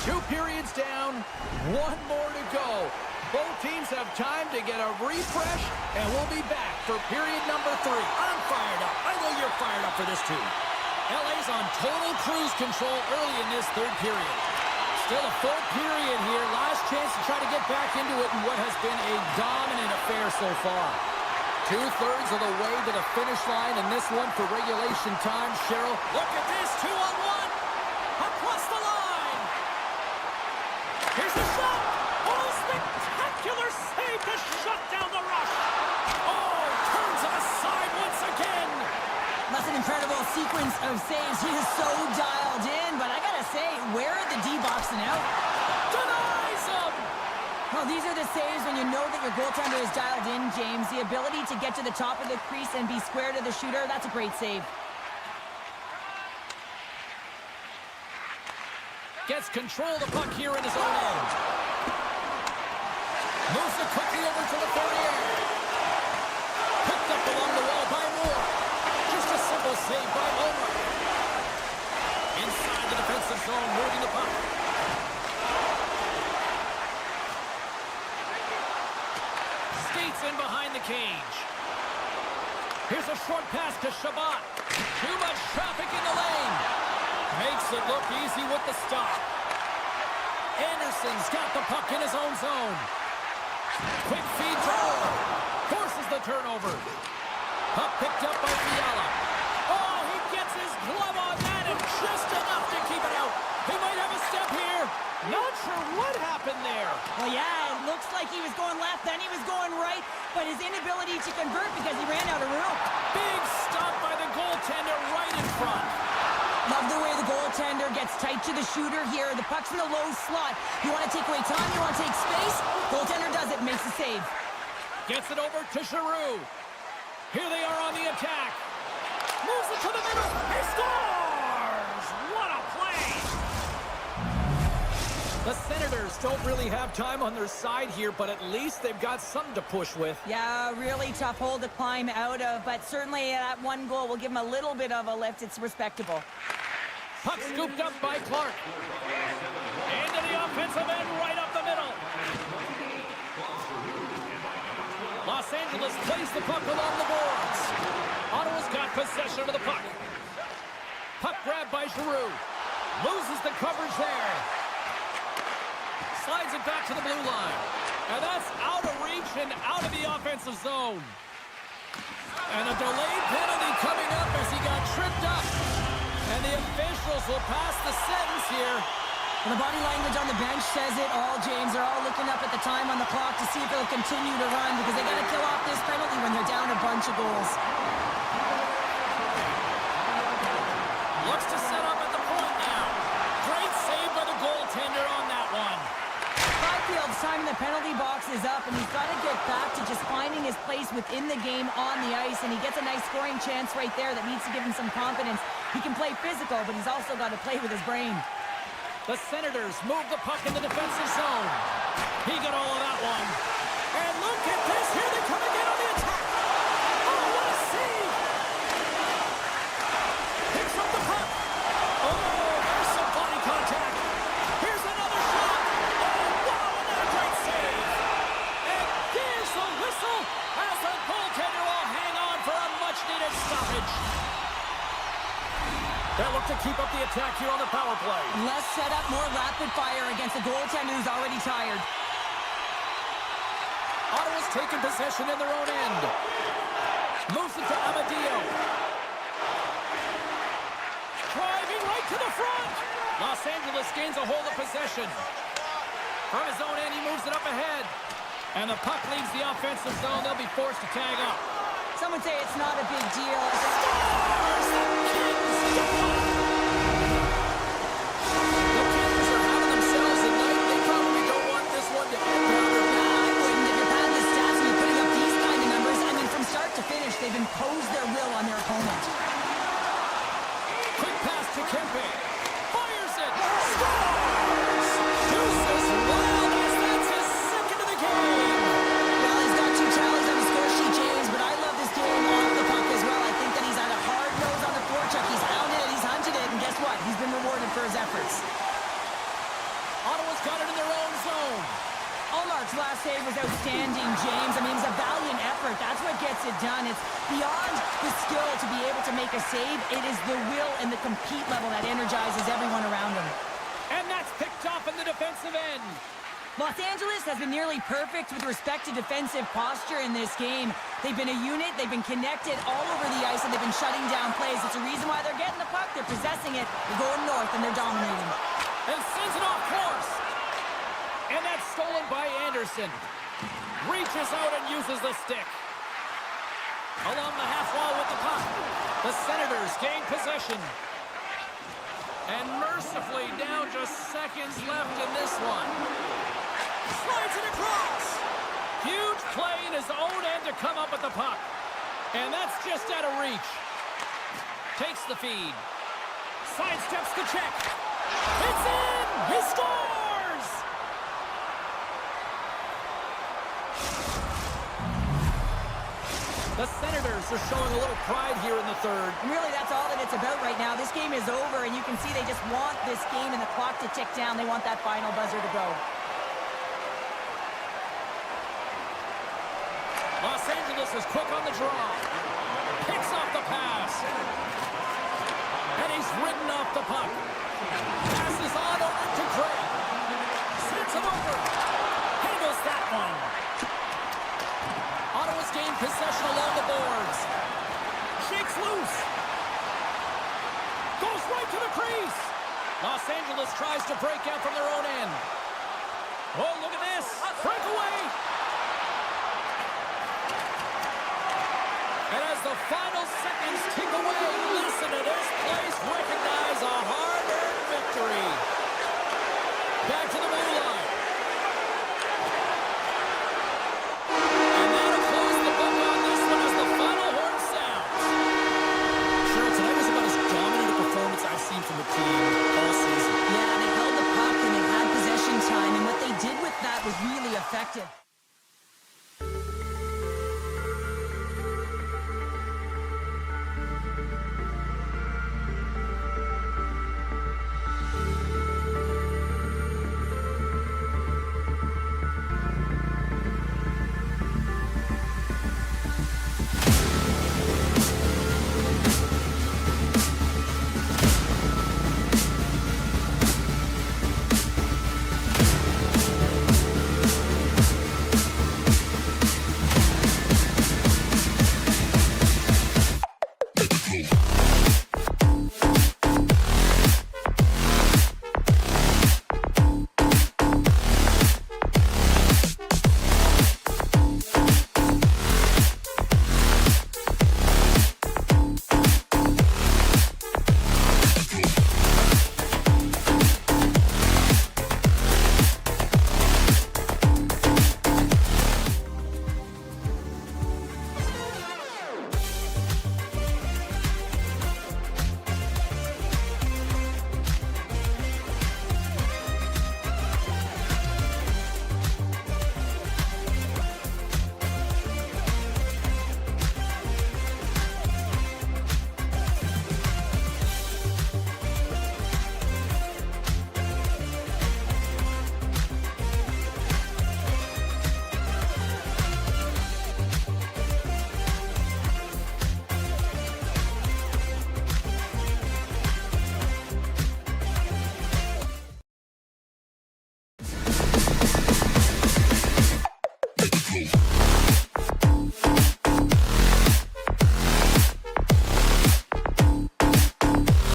Two periods down, one more to go. Both teams have time to get a refresh, and we'll be back for period number 3. I'm fired up. I know you're fired up for this too. LA's on total cruise control early in this third period. Still a full period here. Last chance to try to get back into it in what has been a dominant affair so far. 2/3 of the way to the finish line in this one for regulation time. Cheryl, look at this, 2-on-1. Across the line. Here's the shot. Oh, spectacular save to shut down the rush. Oh, turns it aside once again. That's an incredible sequence of saves. He is so dialed in, but I gotta say, where are the D-boxing out? Denies him. Well, these are the saves when you know that your goaltender is dialed in, James. The ability to get to the top of the crease and be square to the shooter, that's a great save. Gets control of the puck here in his own end. Moves it quickly over to the Fourier. Picked up along the wall by Moore. Just a simple save by Omer. Inside the defensive zone, moving the puck. Skates in behind the cage. Here's a short pass to Shabbat. Too much traffic in the lane. Makes it look easy with the stop. Anderson's got the puck in his own zone. Quick feed to Moore. Forces the turnover. Puck picked up by Fiala. Oh, he gets his glove on that and just enough to keep it out. He might have a step here. Not sure what happened there. Well, yeah, it looks like he was going left, then he was going right, but his inability to convert because he ran out of room. Big stop by the goaltender right in front. Love the way the goaltender gets tight to the shooter here. The puck's in the low slot. You want to take away time, you want to take space. Goaltender does it, makes the save. Gets it over to Giroux. Here they are on the attack. Moves it to the middle. He scores! What a play! The Senators don't really have time on their side here, but at least they've got something to push with. Yeah, really tough hole to climb out of, but certainly that one goal will give them a little bit of a lift. It's respectable. Puck scooped up by Clark. Into the offensive end, right up the middle. Los Angeles plays the puck along the boards. Ottawa's got possession of the puck. Puck grabbed by Giroux. Loses the coverage there. Slides it back to the blue line. And that's out of reach and out of the offensive zone. And a delayed penalty coming up as he got tripped up. And the officials will pass the sentence here. And the body language on the bench says it all, James. They're all looking up at the time on the clock to see if they'll continue to run because they got to kill off this penalty when they're down a bunch of goals. Looks to set up at the point now. Great save by the goaltender on that one. Byfield's time in the penalty box is up, and he's got to get back to just finding his place within the game on the ice, and he gets a nice scoring chance right there that needs to give him some confidence. He can play physical, but he's also got to play with his brain. The Senators move the puck in the defensive zone. He got all of that one. And look at this. Here they come again on the attack. Oh, what a save. Picks up the puck. Oh, there's some body contact. Here's another shot. Oh, wow, another great save. And there's the whistle as the goaltender will hang on for a much-needed stoppage. They'll look to keep up the attack here on the power play. Less setup, more rapid fire against a goaltender who's already tired. Ottawa's taking possession in their own end. Moves it to Amadio. Driving right to the front. Los Angeles gains a hold of possession. From his own end, he moves it up ahead. And the puck leaves the offensive zone. They'll be forced to tag up. Some would say it's not a big deal. The Kings are having themselves a night. They probably don't want this one to end. I wouldn't. If you're pad the stats and you're putting up these kind of numbers, I mean, from start to finish, they've imposed their will on their opponent. Quick pass to Kempe. Fires it. Scores! Deuces wild as that's his second of the game. Well, he's got 2 tallies on the score sheet, James, but I love this game off the puck as well. I think that he's had a hard nose on the forecheck. He's hounded it, he's hunted it, and guess what? He's been rewarded for his efforts. Ottawa's got it in their own zone. Allmark's last save was outstanding, James. I mean, it's a valiant effort. That's what gets it done. It's beyond the skill to be able to make a save. It is the will and the compete level that energizes everyone around him. And that's picked off in the defensive end. Los Angeles has been nearly perfect with respect to defensive posture in this game. They've been a unit, they've been connected all over the ice, and they've been shutting down plays. It's a reason why they're getting the puck, they're possessing it, they're going north, and they're dominating. And sends it off course. And that's stolen by Anderson. Reaches out and uses the stick. Along the half wall with the puck. The Senators gain possession. And mercifully down just seconds left in this one. Slides it across. Huge play in his own end to come up with the puck. And that's just out of reach. Takes the feed. Sidesteps the check. It's in! He scores! The Senators are showing a little pride here in the third. And really, that's all that it's about right now. This game is over, and you can see they just want this game and the clock to tick down. They want that final buzzer to go. Los Angeles is quick on the draw. Picks off the pass. And he's ridden off the puck. Passes on over to Gray. Sends him over. Handles that one. Ottawa's gained possession along the boards. Shakes loose. Goes right to the crease. Los Angeles tries to break out from their own end. Oh, look at this. Breakaway. And as the final seconds tick away, listen to this place recognize a hard-earned victory. Back to the blue line.